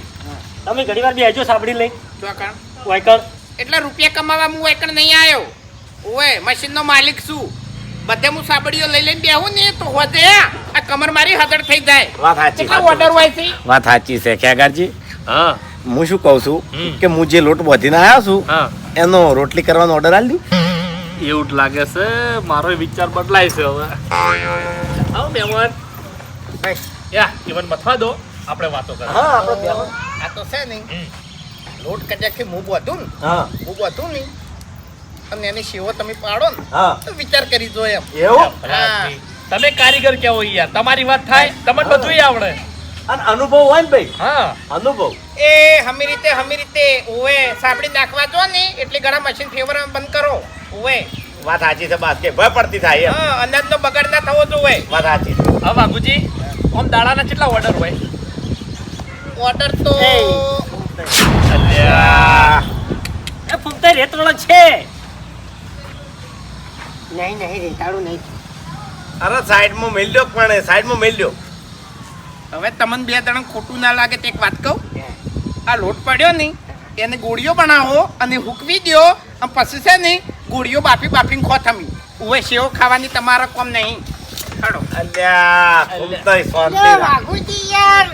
તમે ઘણી વાર બેજો સાંભળી લઈ ચોકણ વાયકણ એટલે રૂપિયા કમાવા હું એકણ નહીં આવ્યો ઓય મશીનનો માલિક છું બધે હું સાબડીઓ લઈ લઈને બેહું ને તો હોતે આ કમર મારી હદડ થઈ જાય વાત સાચી કેટલા ઓર્ડર હોય છે વાત સાચી છે ખેગારજી હા હું શું કહું છું હમ. કે હું જે લોટ બોધીને આવ્યો છું હા એનો રોટલી કરવાનો ઓર્ડર આલી દઉં એવું જ લાગે છે મારો વિચાર બદલાય છે હવે આવો મહેમાન યા ઇવન મથવા દો આપણે વાતો કરીએ હા આપણે બેહો. આ તો છે નહીં હમ. લોટ કદાચ કે હું બોધું ને હા હું બોધું નહીં અને એની સેવો તમે પાડો ને હા તો વિચાર કરી જો એમ એવું ભલાજી, તમે કારીગર કેવો યાર તમારી વાત થાય તમને બધું આવડે અને અનુભવ હોય ને ભાઈ હા અનુભવ એ હમી રીતે ઓવે સાબડી નાખવા જો ને એટલે ઘણા મશીન ફેવર બંધ કરો ઓવે વાત સાચી છે બાત કે ભય પડતી થાય એમ હા અનાજનો બગાડ ના થવો જોઈએ વાત સાચી હા બાપુજી આમ દાડાના કેટલા ઓર્ડર હોય ઓર્ડર તો અલ્યા એ ફૂમતા રેતરોળો છે નહીં નહીં રેતાળું નહીં અરે સાઈડમાં મેલ લ્યો પણ સાઈડમાં મેલ લ્યો હવે તમને બે જણા ખોટું ના લાગે તે એક વાત કહું આ લોટ પડ્યો ને એને ગોળીઓ બનાવો અને હુકવી દો અને પછી છે ને ગોળીઓ બાફીને ખો થમી ઉવે સેવ ખાવાની તમારા કોમ નહીં હાડો અલ્યા ઘૂમતાઈ શાંતિ એ રાખ. વાઘુજી યાર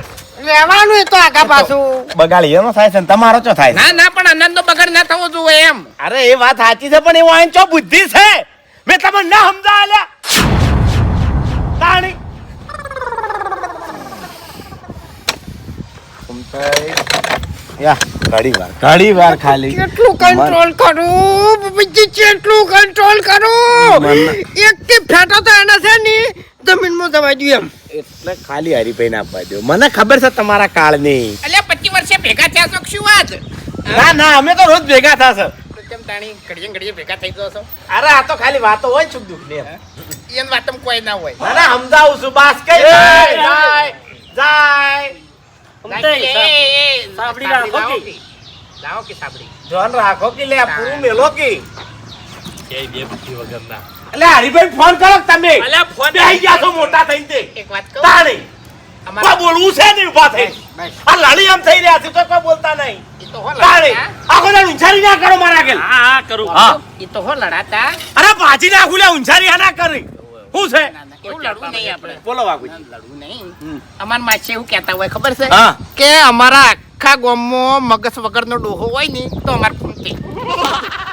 રહેવાનું એ તો આગા પાછું બગાડી એનો થાય છે ને તમારો ચો થાય છે ના પણ અનાજનો બગાડ ના થવો જોઈએ એમ અરે એ વાત સાચી છે પણ એવો આઈન ચો બુદ્ધિ છે મેં તમને ના સમજા આલ્યા તાણી ઘડી વાર ખાલી કેટલું કંટ્રોલ કરું બીજી કેટલું કંટ્રોલ કરું મને- એક કે ફેટો તો એના છે ને જમીનમાં દવા દઉં એમ એટલે ખાલી હરીભાઈ ના આપવા દો મને ખબર છે તમારા કાળની એટલે 25 વર્ષે ભેગા થયા છો કે શું વાત ના ના અમે તો રોજ ભેગા થશે તો કેમ તાણી ઘડીએ ભેગા થઈ જાવ છો અરે આ તો ખાલી વાતો હોય ને સુખ દુઃખ ની એન વાતમ કોઈ ના હોય ના ના સમજાવું છું બાસ કઈ જાય જાય જાય ફૂમતા એ, સાબડી રાખો લાવો કે? લાવો કે સાબડી જોન રાખો કે લે આ પૂરું મેલો કે કે બે બુદ્ધિ વગરના એટલે હરીભાઈ ફોન કરો કે તમે અલ્યા ફોન બેહી ગયા છો મોટા થઈને તે એક વાત કહું તાણી અમારા કોઈ બોલવું છે નહીં ઉભા થઈ બસ. આ લડી આમ થઈ રહ્યા છે તો કોઈ બોલતા નહીં ઈ તો હો તાણી લડાતા આખો દાડ ઊંચારી ના કરો મારા આગળ હા હા કરું હા ઈ તો હો લડાતા અરે પાછી નાખું લે ઊંચારી આ ના કરી શું છે ના, ના, એવું લડવું નહીં આપણે બોલો વાઘુજી લડવું નહીં અમાર માસે એવું કહેતા હોય ખબર છે હા. કે અમારા આખા ગામમાં મગજ વગરનો ડોહો હોય ને તો અમાર ફૂમતી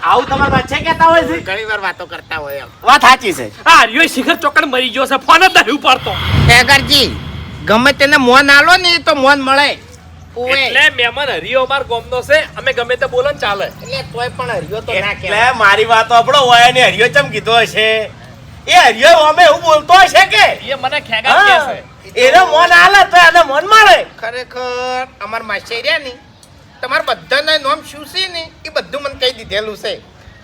આવું તમારા બચ્ચે કહેતા હોય છે ઘણી વાર વાતો કરતા હોય એમ વાત સાચી છે આ રહ્યો શિખર ચોકડ મરી ગયો છે ફોન જ નહીં ઉપાડતો હેગરજી ગમે તેને મોન આલો ને તો મોન મળે ઓએ એટલે મહેમાન હરિયો અમાર ગોમનો છે અમે ગમે તે બોલો ને ચાલે એટલે તોય પણ હરિયો તો ના એટલે કહેવાય મારી વાતો આપણો હોય ને હરિયો ચમ કીધો હશે એ હરિયો અમે એવું બોલતો હશે કે એ મને ખેગા કે હા. છે એનો મન હાલે તો એને મન મળે ખરેખર અમાર માસે રહ્યા ને તમાર બધાના નામ શું છે ને એ બધું મને કહી દીધેલું છે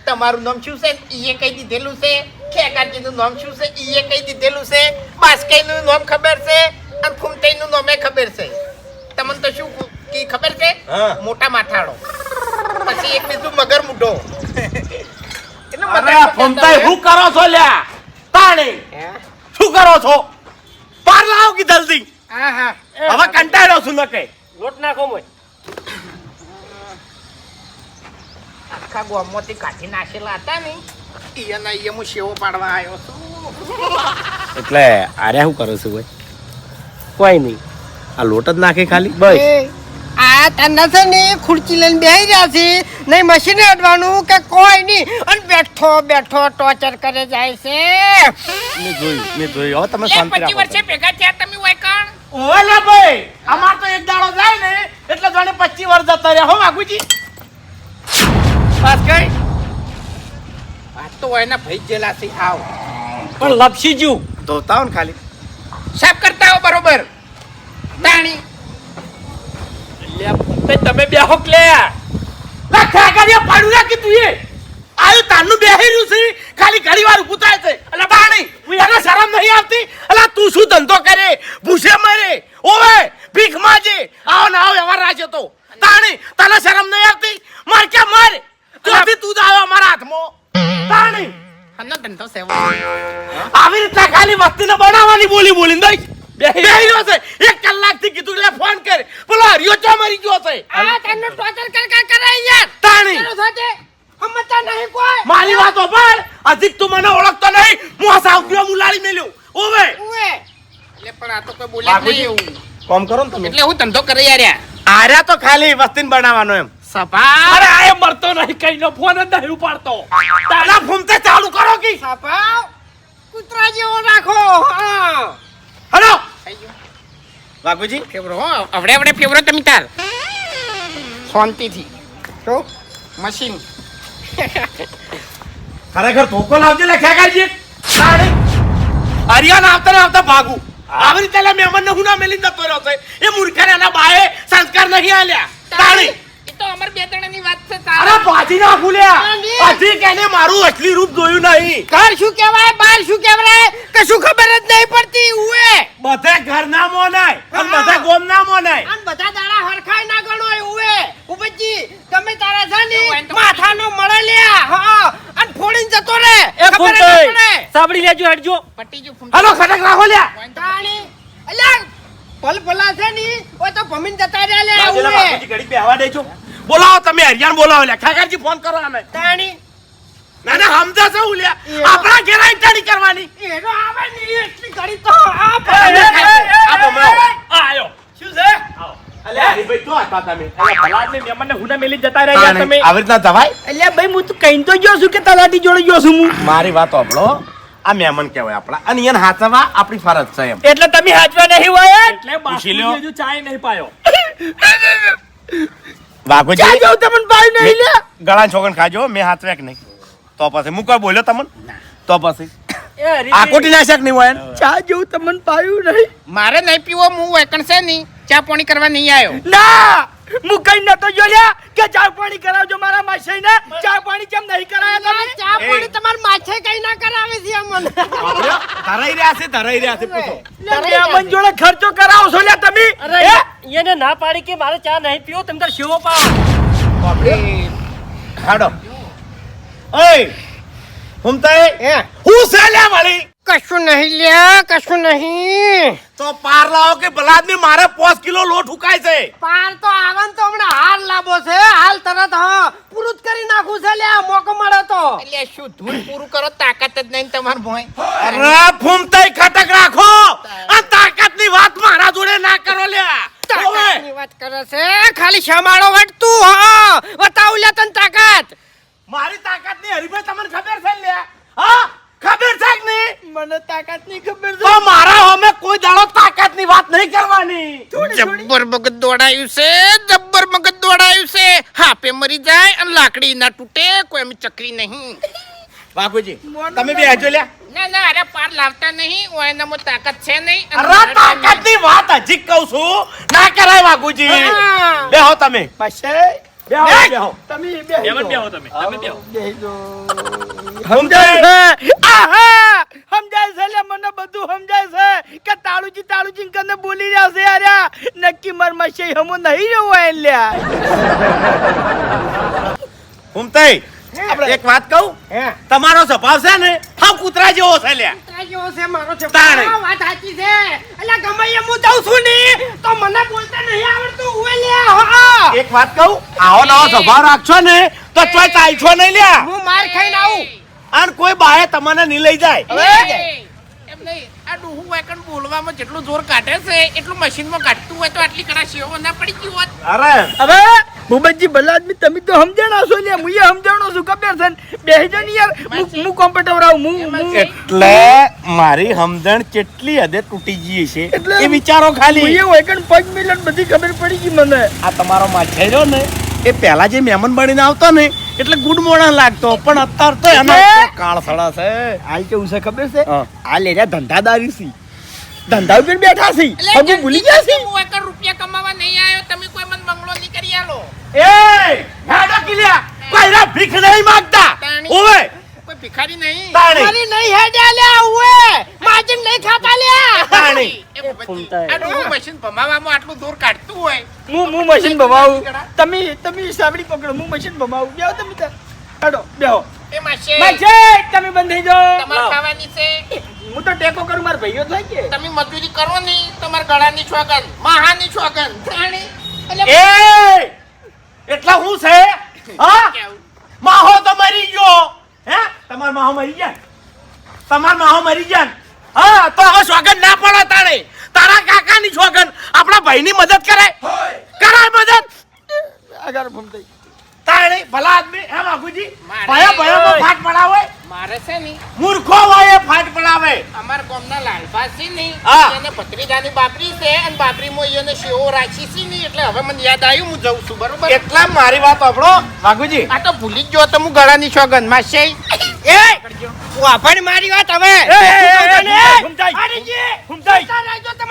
તમારું નામ શું છે એ કહી દીધેલું છે ખેગાજીનું નામ શું છે એ કહી દીધેલું છે બાસ્કેનું નામ ખબર છે અને ફૂમતાઈનું નામે ખબર છે તમને તો શું કી ખબર છે હા. મોટા માથાડો પછી એક બીજું મગર મુઢો એટલે અરે મગર ફમતાઈ હું કરો છો લ્યા તાણે હે? શું કરો છો પાર લાવો કે જલ્દી હા હા હવે કંટાળ્યો છું ન કે લોટ નાખો મોય આખા ગામમાંથી કાઢી નાખેલા હતા ને ઈયાના ઈયા હું શેવો પાડવા આવ્યો છું. એટલે આરે શું કરો છો ભાઈ કોઈ નહીં આ લોટ જ નાખે ખાલી બસ એ, આ તને છે ને ખુરચી લઈને બેસી રહ્યા છે નહીં મશીને અડવાનું કે કોઈ નહીં અને બેઠો બેઠો ટોર્ચર કરે જાય છે મેં જોયું હવે તમે લે, શાંતિ 25 વર્ષે રાખો ભેગા થયા તમે વાયકણ. ઓલે ભાઈ અમાર તો એક દાડો જાય ને એટલે જાણે 25 વર્ષ જતા રહ્યા હો વાઘુજી બસ કઈ આ તો એના ભાઈ જેલા છે આવ પણ લપસી જ્યું ધોતા હો ને ખાલી સાફ કરતા હો બરોબર તાણી તમે બેહો ક્લે ના ખાગરિયા પાડું ના કે તું એ આયુ તાનું બેહી રહ્યું છે ખાલી ઘડી વાર ઊભું થાય છે એટલે બાણી તને શરમ નહીં આવતી એટલે તું શું ધંધો કરે ભૂસે મરે ઓવે ભીખ માંગે આવો ને આવો વ્યવહાર રાખે તો તાણી તને શરમ નહીં આવતી માર કે માર ત્યાંથી તું જ આવ્યો અમારા હાથમાં તાણી આનો ધંધો સેવા આવી રીતના ખાલી વસ્તીને બનાવવાની બોલી બોલીને દઈ બેહી રહ્યો છે 1 કલાકથી કીધું એટલે ફોન કર પેલો હરિયો ચો મરી ગયો છે આ તને ટોર્ચર કર કરાય યાર તાણી ચાલો સાથે હમતા નહીં કોઈ મારી વાતો પર હજી તું મને ઓળખતો નહીં હું આ સાવકીઓ મુલાડી મેલ્યો ઓવે ઉએ એટલે પણ આ તો કોઈ બોલે જ નહીં એવું કોમ કરો ને તમે એટલે હું ધંધો કરે યાર આર્યા તો ખાલી વસ્તીને બનાવવાનો એમ સભા અરે આ મરતો નહીં કઈ નો ફોન જ નહીં ઉપાડતો તારા ફૂમતે ચાલુ કરો કે સાપાવ કૂતરા જેવો રાખો હા હલો થઈ ગયું વાઘુજી ફેવરો હો આવડે ફેવરો તમે તાર શાંતિથી તો મશીન ખરેખર ધોકો લાવજે લે ખેગાજી તાણે હરિયાના આવતા ને આવતા ભાગું આવી રીતે લે મહેમાન ને હું ના મેલી જતો રહ્યો છે એ મૂર્ખાને એના બાએ સંસ્કાર નહીં આલ્યા તાણે એ તો અમર બે જણાની વાત છે અરે તાર બાજી ના ભૂલ્યા તાણી. હજી કેને મારું અસલી રૂપ જોયું નહીં ઘર શું કહેવાય બહાર શું કહેવાય કશું ખબર જ નહીં પડતી ઉએ બધે ઘર ના મોનાય અને બધે ગોમ ના મોનાય આમ બધા દાડા હરખાય ના ગણો ઉએ ઉપજી તમે તારા છે ને એવું હોય તો માથાનો મળે લ્યા હા અને ફોડીને જતો રે એ ખબર જ ફૂમતાઈ, ન પડે સાંભળી લેજો હેડજો પટી જો ફૂમ હલો ખટક રાખો લ્યા તાણી અલ્યા પલ પલા છે ને ઓ તો ભમીને જતા રહ્યા લે બાજુના ઉએ બાપુજી ઘડીક બેહવા દેજો બોલાવો તમે હરિયાણ બોલાવો લ્યા ખાગરજી ફોન કરો અમે તાણી ના ના સમજા છે હું લ્યા આપણા ઘેર આઈટાણી કરવાની એનો આવે ને એટલી ઘડી તો આ આ ભમરાઓ. આયો શું છે અલ્યા હરીભાઈ તો હતા તમે ભલાદને મહેમાનને હુંડા મેલી જતા રહ્યા યાર તમે આવી રીતના જવાય અલ્યા ભાઈ હું તો કઈ તો ગયો છું કે તલાટી જોડે ગયો છું હું મારી વાત સાંભળો આ મહેમાન કહેવાય આપણા અને એને હાચવા આપણી ફરજ છે એમ એટલે તમે હાચવા નહીં હોય એટલે પૂછી લ્યો. હજુ ચાય નહીં પાયો બાપુજી ચા જેવું તમને પાયું નહીં લે ગળા છોકન ખાજો મેં હાચવે કે નહીં તો પછી હું કોઈ બોલ્યો તમને તો પછી આ કોટી નાશક નહીં હોય ને? ચા જેવું તમને પાયું નહીં મારે નહીં પીવો હું વેકણ છે નહીં ચા પાણી કરવા નહીં આવ્યો ના હું કઈ નતો જો લ્યા કે ચા પાણી કરાવજો મારા માસીને ચા પાણી કેમ નહીં કરાયા તમે ચા પાણી તમાર માથે કઈ ના કરાવે છે અમને ધરાઈ રહ્યા છે પૂછો તમે અમન જોડે ખર્ચો કરાવો છો લ્યા તમે અરે એને ના પાડી કે મારે ચા નહીં પીવો તમે તાર શેવો પાવો હાડો ઓય હુમતાઈ હે હું છે લ્યા વાળી કશું નહીં લ્યા કશું નહીં તો પાર લાવો કે બલાદમી મારે 5 કિલો લોટ ઉકાય છે પાર તો આવન તો હમણાં હાલ લાવો છે હાલ તરત હા પૂરું જ કરી નાખું છે લ્યા મોકો મળે તો એટલે શું ધૂળ પૂરું કરો તાકાત જ નહીં તમાર ભોય અરે ફૂમતાઈ ખટક રાખો આ તાકાતની વાત મારા જોડે ના કરો લ્યા ઓવે. તાકાતની વાત કરે છે ખાલી શમાળો વટતું હા બતાવ લ્યા તને તાકાત મારી તાકાતની હરીભાઈ તમને ખબર છે લ્યા હા ખબર છે કે નહીં મને તાકાત નહીં ખબર તો મારા હોમે કોઈ દાડો તાકાતની વાત નહીં કરવાની જબ્બર મગજ દોડાયું છે જબ્બર મગજ દોડાયું છે હાપે મરી જાય અને લાકડી ના તૂટે કોઈ એમ ચકરી નહીં બાપુજી તમે બે હજો લ્યા ના ના અરે પાર લાવતા નહીં ઓય એનામાં તાકાત છે નહીં અને અરે મારા ટાઈમે- તાકાતની વાત હજી કહું છું ના કરાય બાપુજી હા. બેહો તમે પાસે બેહો બેહો તમે બેહી એમ જ જાઓ. બેહો તમે તમે બેહો બેહી જાઓ. સમજાય છે આહા સમજાય છે લે મને બધું સમજાય છે કે તાળુજી કને બોલી રહ્યા છે યાર નક્કી માર માસી હમો નહીં રહ્યો હોય લ્યા હુમતાઈ એક વાત કહું હે તમારો સ્વભાવ છે ને હા કૂતરા જેવો છે લ્યા કૂતરા જેવો છે મારો છે તાણે. આ વાત સાચી છે એટલે ગમે એમ હું જાઉં છું ને તો મને બોલતા નહીં આવડતું ઉવે લે હા એક વાત કહું આવો નવો સ્વભાવ રાખશો ને તો તોય ચાલશો નહીં લ્યા હું માર ખાઈને આવું અને કોઈ બાએ તમને નહીં લઈ જાય એમ નહીં આ ડોહું વાયકણ બોલવામાં જેટલું જોર કાઢે છે એટલું મશીનમાં કાઢતું હોય તો આટલી કડા સેવો ના પડી ગયું હોત. અરે હવે ભૂપતજી ભલા આદમી તમે તો સમજણા છો લે હું સમજાણો છું ખબર છે ને બેહી જો ને યાર હું કોમ્પ્યુટર આવું હું એટલે મારી સમજણ કેટલી હદે તૂટી ગઈ છે એટલે એ વિચારો ખાલી હું વૈકણ 5 મિનિટ બધી ખબર પડી ગઈ મને આ તમારો માછાઈ રહ્યો ને એ પહેલા જે મહેમાન બનીને આવતો ને એટલે ગુડ મોર્નિંગ લાગતો પણ અત્યારે તો એનો એટલે? કાળ સડા છે હાલ કેવું છે ખબર છે હા. આ લેર્યા ધંધાદારી છે ધંધા ઉપર બેઠા છે એટલે હજુ ભૂલી ગયા છે હું વાયકણ રૂપિયા કમાવા નહીં આવ્યો તમે કોઈ મને બંગલો નહીં કરી આલો. એ હેડો કિલ્યા કોઈના ભીખ નહીં માંગતા તાણી. ઓવે કોઈ ભિખારી નહીં. તાણી મારી નહીં હેડ્યા લે ઉવે માજન નહીં ખાતા લે તાણી એ ભૂપતજી, આ ડોહું મશીન ભમાવામાં આટલું જોર કાઢતું હોય હું મશીન ભમાવું તમે સાબડી પકડો હું મશીન ભમાવું બેહો તમે તાર હેડો બેહો એ માસે માછે તમે બંધ થઈ જાઓ તમારે ખાવાની છે હું તો ટેકો કરું મારા ભાઈઓ થાય કે તમે મજૂરી કરો નહીં તમારા ગળાની છોગન મહાની છોગન તાણી. એટલે એ એટલા હું છે હા કેવું? માહો તો મરી ગયો હે તમાર માહો મરી ગયા તમાર માહો મરી ગયા હા તો હવે સ્વાગત ના પડે તારે તારા કાકાની છોગન આપણા ભાઈની મદદ કરે કરાય મદદ આગળ ભમતાઈ તારે ભલા આદમી હે બાપુજી મારે- ભયા ભયામાં ફાટ પડાવે મારે છે ને મૂર્ખો હોય એ ફાટ પડાવે અમારા ગામના લાલભા છે ને હા. એને ભત્રીજાની બાપરી છે અને બાપરીમાં એને શેવો રાખી છે ને એટલે હવે મને યાદ આવ્યું હું જઉં છું બરોબર એટલા મારી વાત સાંભળો બાપુજી આ તો ભૂલી જ ગયો તો હું ગળાની છોગન માસે એ વાપણ મારી વાત હવે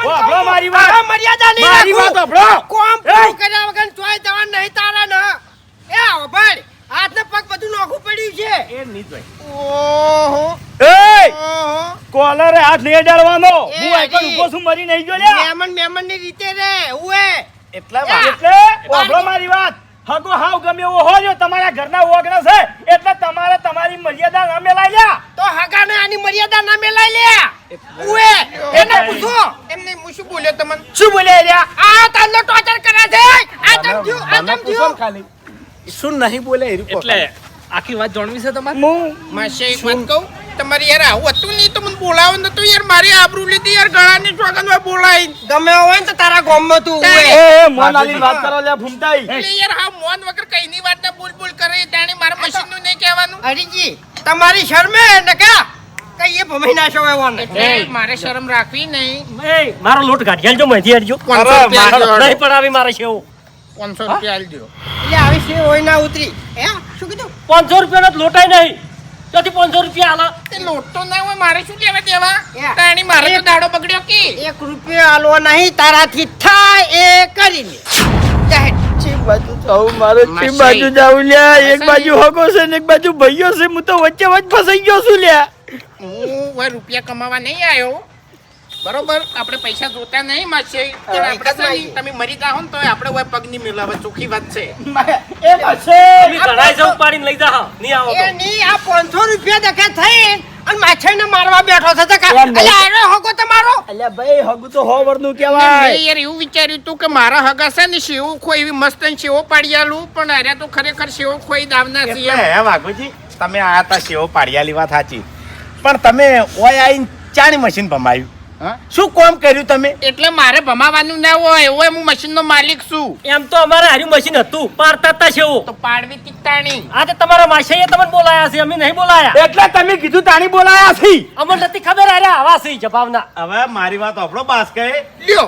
વાપરો મારી વાત. મર્યાદા નહીં મારી વાત વાપરો. કોમ પૂરું કર્યા વગર ચોય જવાન નહીં તારા ન એ વાપણ હાથ ને પગ બધું નોખું પડ્યું છે એ નહીં જોઈ ઓહો એય ઓહો કોલરે હાથ નહીં અડાડવાનો એ હું આઈકન હરી. ઊભો છું મરી નહીં ગયો લ્યા મહેમાન ની રીતે રે ઉએ એટલા એટલે વાપરો મારી વાત હગો હાવ ગમે એવો હોય તમારા ઘરના ઓગણા છે એટલે તમારે તમારી મર્યાદા ના મેલાઈ લ્યા તો હગાને આની મર્યાદા ના મેલાઈ લે ઉએ એને પૂછો એમને હું શું બોલ્યો તમને શું બોલ્યા લ્યા આ તને ટોર્ચર કરે છે આ તમ થયું આ તમ થયું ખાલી શું નહીં બોલે એટલે આખી વાત જાણવી છે તમારે હું માસે એક વાત કહું તમારે યાર આવું હતું નહીં તો મને બોલાવો નતું યાર મારી આબરૂ લીધી યાર ગળાની છોગન માં બોલાઈ ગમે હોય ને તો તારા ગામમાં તું ઉએ એ મોન આલી વાત કરો લ્યા ભૂમતાઈ એટલે યાર હા મોન વગર કઈની વાત ના બોલ બોલ કરે તાણી મારા મશીન નું નહીં કહેવાનું હરીજી તમારી શરમે ને કા કઈ એ ભમાઈ ના છો એવાને એટલે મારે શરમ રાખવી નહીં મારો લોટ કાઢી જો મધી આલજો 500 રૂપિયા આલજો. નહીં પણ આવી મારે છે એવું 500 રૂપિયા આલજો. એટલે આવી છે હોય ના ઉતરી હે શું કીધું 500 રૂપિયા નો લોટાય નહીં ત્યાંથી 500 રૂપિયા આલા તે લોટ તો ના હોય મારે શું લેવા દેવા યા. તાણી મારે તો દાડો બગડ્યો કે 1 રૂપિયો આલવો નહીં તારાથી થાય એ કરી લે જાહેર ચી બાજુ જાઉં મારે ચી માસી. બાજુ જાઉં લ્યા એક માસી. બાજુ હગો છે ને એક બાજુ ભાઈઓ છે હું તો વચ્ચે વચ્ચ ફસાઈ ગયો છું લ્યા હું હવે રૂપિયા કમાવા નહીં આવ્યો બરોબર આપણે પૈસા જોતા નહીં માસે પણ આપણે છે ને, તમે મરી જાઓ ને તો આપણે હવે પગ નહીં મિલાવે ચોખ્ખી વાત છે એ પાસે તમે ઘણાય જવું પાડીને લઈ જા નહીં આવો એ તો ની આ 500 રૂપિયા દેખે થઈ અને માછાઈને મારવા બેઠો છે તો કા એમ નહીં. અલ્યા આરે હોકો તમારો અલ્યા ભાઈ હગું તો હો વરનું મેં કહેવાય યાર એવું વિચાર્યું તું કે મારા હગા છે ને શેવો ખોઈ એવી મસ્ત ને શેવો પાડી આલું પણ અરે તો ખરેખર શેવો ખોઈ દાવના છે એટલે એમ. હે વાઘુજી તમે આયા તા સેવો પાડિયાલી વાત સાચી પણ તમે ઓય આઈને ચાણી મશીન ભમાયું હા? શું કામ કર્યું તમે એટલે મારે ભમાવાનું ના હોય હોય હું મશીન નો માલિક છું એમ તો અમારે હાર્યું મશીન હતું પાડતા હતા છે એવું તો પાડવી તીકતાણી આ તે તમારા માસાઈએ તમને બોલાયા છે અમે નહીં બોલાયા એટલે તમે કીધું તાણી બોલાયા છી અમને નથી ખબર અરે આવા છે જવાબના હવે મારી વાત આપણો બાસ કહે લ્યો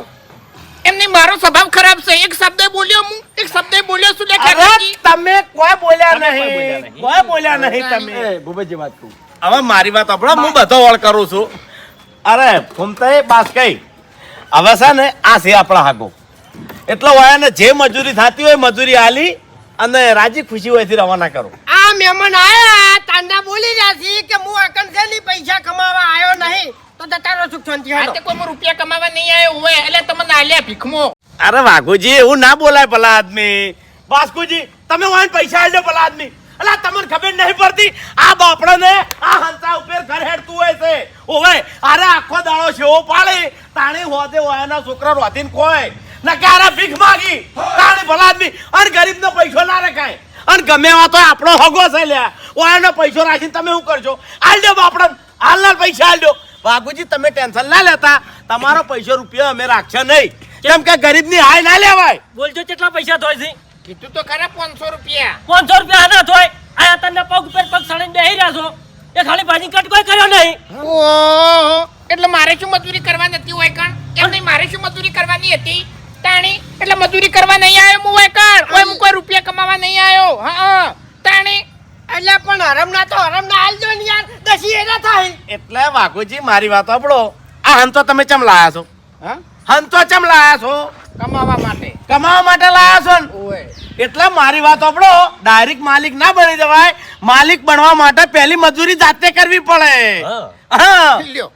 એમને મારો સ્વભાવ ખરાબ છે એક શબ્દ બોલ્યો હું એક શબ્દ બોલ્યો શું લે અરે કાકાજી? તમે કોઈ બોલ્યા તમે કોઈ બોલ્યા નહીં નહીં. કોઈ બોલ્યા નહીં તમે એ ભૂપતજી વાત કહું હવે મારી વાત આપણો હું બધો વળ કરું છું અરે ફૂમતાએ બાસ કહી હવે છે ને આ છે આપણા હાગો એટલે હોય ને જે મજૂરી થતી હોય મજૂરી આલી અને રાજી ખુશી હોયથી રવાના કરો આ મહેમાન આયા તાંડા બોલી રહ્યા છે કે હું અકંસેલી પૈસા કમાવા આવ્યો નહીં તો તારો સુખ શાંતિ આ હતો તે કોઈ રૂપિયા કમાવા નહીં આવ્યો હોય એટલે તમને આલ્યા ભીખમો અરે વાઘુજી એવું ના બોલાય ભલા આદમી બાસ્કુજી તમે વાંચ પૈસા આલજો ભલા આદમી અલા તમને ખબર નહીં પડતી આ બાપડાને આ હંસા ઉપર ઘર હેડતું હોય છે ઓવે અરે આખો દાડો શેવો પાડે તાણી હોતે હોયાના છોકરા રોધીને કોઈ નકારા ભીખ માગી તાણી ભલા આદમી અને ગરીબનો પૈસો ના રખાય અને ગમે એવા તો આપણો હગો છે લ્યા ઓયાનો પૈસો રાખીને તમે શું કરશો આલ દો બાપડા હાલના પૈસા આલ દો બાબુજી તમે ટેન્શન ના લેતા તમારો પૈસો રૂપિયા અમે રાખશે નહીં કેમ કે ગરીબની હાય ના લેવાય બોલજો કેટલા પૈસા થોય છે કીધું તો ખરા 500 રૂપિયા 500 રૂપિયા ના થોય આયા તને પગ ઉપર પગ સળીને બેહી રહ્યા છો એ ખાલી ભાજી કટ કોઈ કર્યો નહીં ઓહો એટલે મારે શું મજૂરી કરવાની હતી હોય કણ એમ નહીં મારે શું મજૂરી કરવાની હતી તાણી એટલે મજૂરી કરવા નહીં આવ્યો હું હોય કણ કોઈ હું કોઈ રૂપિયા કમાવા નહીં આવ્યો હા તાણી એટલે પણ હરમ ના તો હરમ ના હાલ દો ને યાર દસી એના થાય એટલે વાઘુજી મારી વાત સાંભળો આ હંતો તમે ચમ લાયા છો હા હંતો ચમ લાયા છો કમાવા માટે કમાવા માટે લાયા છો ને ઓય એટલે મારી વાત સાંભળો ડાયરેક્ટ માલિક ના બની જવાય માલિક બનવા માટે પહેલી મજૂરી જાતે કરવી પડે હા લ્યો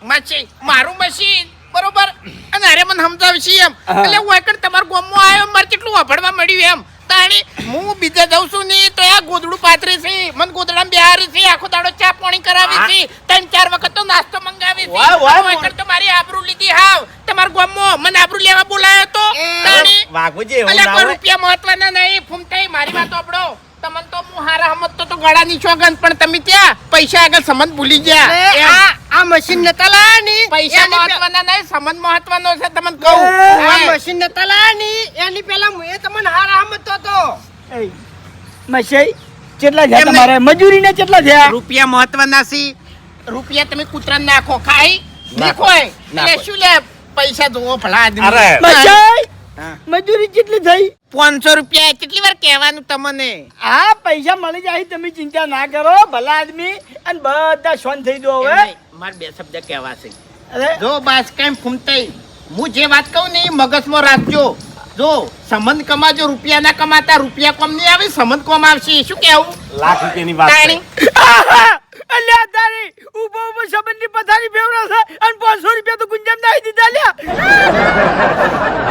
માછી મારું મશીન બરોબર અને અરે મને સમજાવશી એમ એટલે હું એકડ તમારા ગામમાં આવ્યો મારે કેટલું વાપરવા મળ્યું એમ તાણી હું બીજે જઉં છું ને તો આ ગોદડું પાથરી છે મને ગોદડામાં બેહારી છે આખો દાડો ચા પાણી કરાવી છે 3-4 વખત તો નાસ્તો મંગાવી છે વાહ, વાહ, હું એકડ તો મારી આબરૂ લીધી હાવ તમારા ગામમાં મને આબરૂ લેવા બોલાયો તો તાણી વાઘુજી એવું અલ્યા ના કોઈ હોય રૂપિયા મહત્વના નહીં ફૂમતાઈ મારી વાત સાંભળો તમને તો હું હારા સમજતો તો ગળાની છોગન પણ તમે ત્યાં પૈસા આગળ સંબંધ ભૂલી ગયા એટલે એમ. આ મશીન નતા લાયા ની પૈસા એની પે- મહત્વના નહીં સંબંધ મહત્વનો છે તમને કહું આ મશીન નતા લાયા ની એની પેલા હું એ તમને હારા સમજતો તો મસાઈ કેટલા થયા એમ નહીં. તમારે મજૂરીને કેટલા થયા રૂપિયા મહત્વના છે રૂપિયા તમે કૂતરા નાખો ખાઈ દેખો એટલે શું લે પૈસા જોવો ભલા આદમી. અરે. મસાઈ હા. મજૂરી કેટલી થઈ 500 રૂપિયા કેટલી વાર કહેવાનું તમને હા પૈસા મળી જાય તમે ચિંતા ના કરો ભલા આદમી અને બધા શોન થઈ દો હવે મારે બે શબ્દ કહેવા છે અરે જો બસ કેમ ફૂમતાઈ હું જે વાત કહું ને એ મગજમાં રાખજો જો સંબંધ કમાજો રૂપિયા ના કમાતા રૂપિયા કોમ નહીં આવે સંબંધ કોમ આવશે શું કેવું લાખ રૂપિયાની વાત તાણી અલ્યા તારી ઉભો ઉભો સંબંધની પથારી ફેવરા છે અને 500 રૂપિયા તો ગુંજામ નાઈ દીધા લ્યા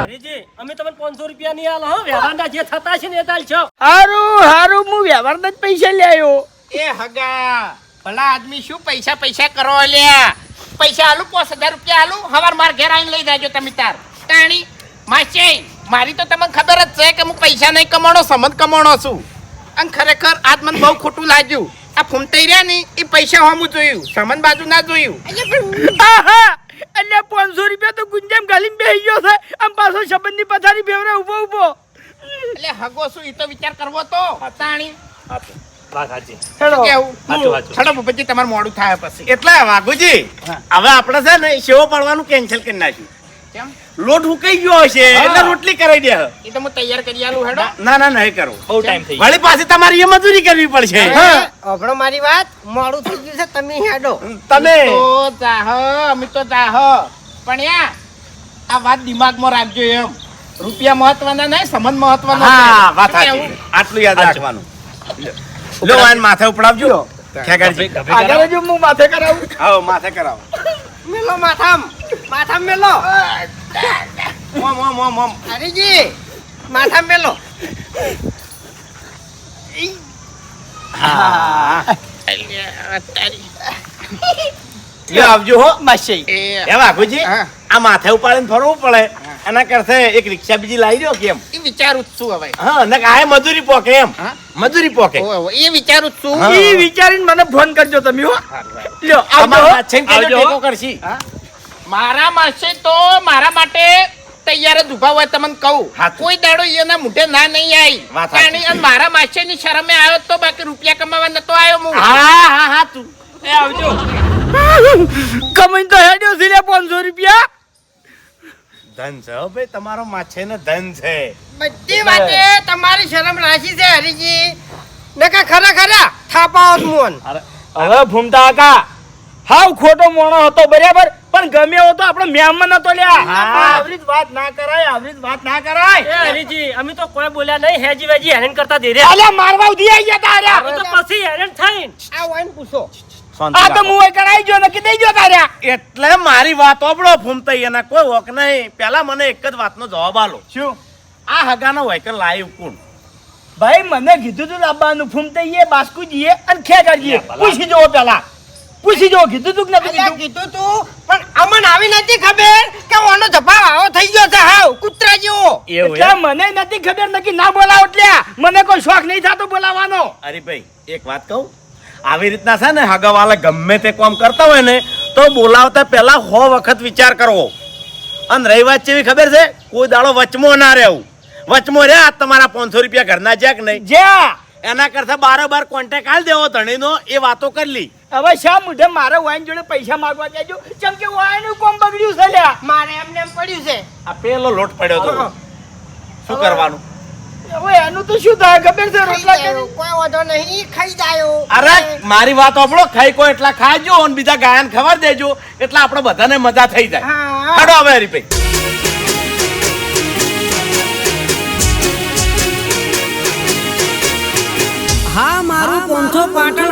હરીજી અમે તમને 500 રૂપિયા નહીં આલો હો વ્યવહારના જે થતા છે ને એ તાલ છો હારું હારું હું વ્યવહારના જ પૈસા લાયો એ હગા ભલા આદમી શું પૈસા પૈસા કરો લ્યા પૈસા આલું 5000 રૂપિયા આલું હવાર માર ઘેર આવીને લઈ જાજો તમે તાર તાણી માસી મારી તો તમને ખબર જ છે કે હું પૈસા નહીં કમાણો સંબંધ કમાણો છું અને ખરેખર આજ મને બહુ ખોટું લાગ્યું આ ફૂમતાઈ રહ્યા ને એ પૈસા હોમું જોયું સંબંધ બાજુ ના જોયું આહા અલ્યા 500 રૂપિયા તો ગુંજામ ગાલીને બેહી ગયો છે આમ પાછો સંબંધની પથારી ફેવરા ઉભો ઉભો એટલે હગો શું એ તો વિચાર કરવો તો તાણી હેડો કેવું છડો ભૂપતજી તમારે મોડું થાય પછી એટલે વાઘુજી હવે આપણે છે ને સેવો પડવાનું કેન્સલ કરી નાખ્યું કેમ લોટ હુકાઈ ગયો હશે એટલે રોટલી કરાવી દે એ તો હું તૈયાર કરી આલું હેડો ના ના નહીં કરું બહુ ટાઈમ થઈ વળી પાછી તમારી એ મજૂરી કરવી પડશે અભડો મારી વાત મોડું થઈ ગયું છે તમે હેડો તમે તો જાહ અમે તો જાહ પણ યા આ વાત દિમાગમાં રાખજો એમ રૂપિયા મહત્વના નહીં સંબંધ મહત્વનો હા વાત શું સાચી. કહેવું? આટલું યાદ રાખવાનું લો વાન માથે ઉપડાવજો ખેગાડજી આગળ જો હું માથે કરાવું આવો માથે કરાવો મેલો માથામ મેલો મોમ મોમ મોમ મોમ હરીજી માથામ મેલો હા અલ્યા, તારી. લ્યો આવજો હો મસાઈ એ એ વાઘુજી હા. આ માથે ઉપાડીને ફરવું પડે એના કરતે એક રિક્ષા બીજી લાવી દો કેમ એ વિચારું જ છું હવે હા ને આ મજૂરી પોકે એમ હા? મજૂરી પોકે ઓહો, એ વિચારું જ છું હા. ઈ વિચારીને મને ફોન કરજો તમે હો લ્યો આવજો અમારા હો. માછીને કહેજો આવજો. ટેકો કરશી મારા માસે તો મારા માટે તૈયાર જ ઉભા હોય તમને કહું હાચું. કોઈ દાડો એના મુઢે ના નહીં આવી વાત સાચી. તાણી, અને મારા માસેની શરમે આવ્યો તો બાકી રૂપિયા કમાવા નતો આવ્યો હું હા હા હા તું એ આવજો કમાઈને તો હેડ્યો છે લે 500 રૂપિયા ધન છે હો ભાઈ તમારો માછે ને ધન છે બધી વાતે તમારી શરમ રાશી છે હરીજી નકા ખરા થાપાઓ જ મોન હવે ભૂમતા કાકા હાવ ખોટો મોણો હતો બરાબર પણ ગમે એવો તો આપણે મહેમાન હતો લ્યા આવરી જ વાત ના કરાય આવરી જ વાત ના કરાય એ હરીજી અમે તો કોઈ બોલ્યા નહીં હેજી વેજી હેરાન કરતા દે રે અલ્યા મારવા ઉધી આઈ ગયા તાર્યા અમે તો પછી હેરાન થઈને આ વાઈન પૂછો આ તો મુંહ કરાઈ ગયો નકી દઈ ગયો તાર્યા એટલે મારી વાત ઓબળો ફૂમતાઈ એના કોઈ વોક નહીં પેલા મને એક જ વાતનો જવાબ આલો શું આ હગાનો વાયકલ લાઈવ કોણ ભાઈ મને કીધું તું લાવવાનું ફૂમતઈએ બાસ્કુજીએ અને ખેગાજીએ પૂછી જોવો પેલા પૂછી જોવો કીધું તું કે નથી અલ્યા કીધું કીધું તું પણ અમને આવી નથી ખબર કે ઓનો ધપાવ આવો થઈ ગયો છે હાવ કૂતરા જેવો એવું એટલે મને નથી ખબર નકી ના બોલાવો એટલે મને કોઈ શોખ નહીં થતો બોલાવાનો અરે ભાઈ એક વાત કહું આવી રીતના છે ને હગાવાલા ગમે તે કામ કરતા હોય ને તો બોલાવતા પહેલા 100 વખત વિચાર કરવો અને રહી વાત કેવી ખબર છે કોઈ દાડો વચમો ના રહેવું વચમો રહ્યા તમારા 500 રૂપિયા ઘરના જ્યાં કે નહીં જ્યાં એના કરતા બારોબાર કોન્ટેક્ટ હાલ દેવો ધણીનો એ વાતો કરી લી હવે શા મુઢે મારે વાઈન જોડે પૈસા માંગવા કેજો કેમ કે વાઈનનું કોમ બગડ્યું છે લ્યા મારે એમને એમ પડ્યું છે આ પેલો લોટ પડ્યો તો શું કરવાનું હવે એનું તો શું થાય ખબર છે ખાઈ રોટલા જાયો, કોઈ વાંધો નહીં ખાઈ જાયો અરે મારી વાત સાંભળો ખાઈ કોઈ એટલા ખાજો અને બીજા ગાયન ખબર દેજો એટલે આપણે બધાને મજા થઈ જાય હા. હાડો હવે હરીભાઈ હા મારું 500 પાટણ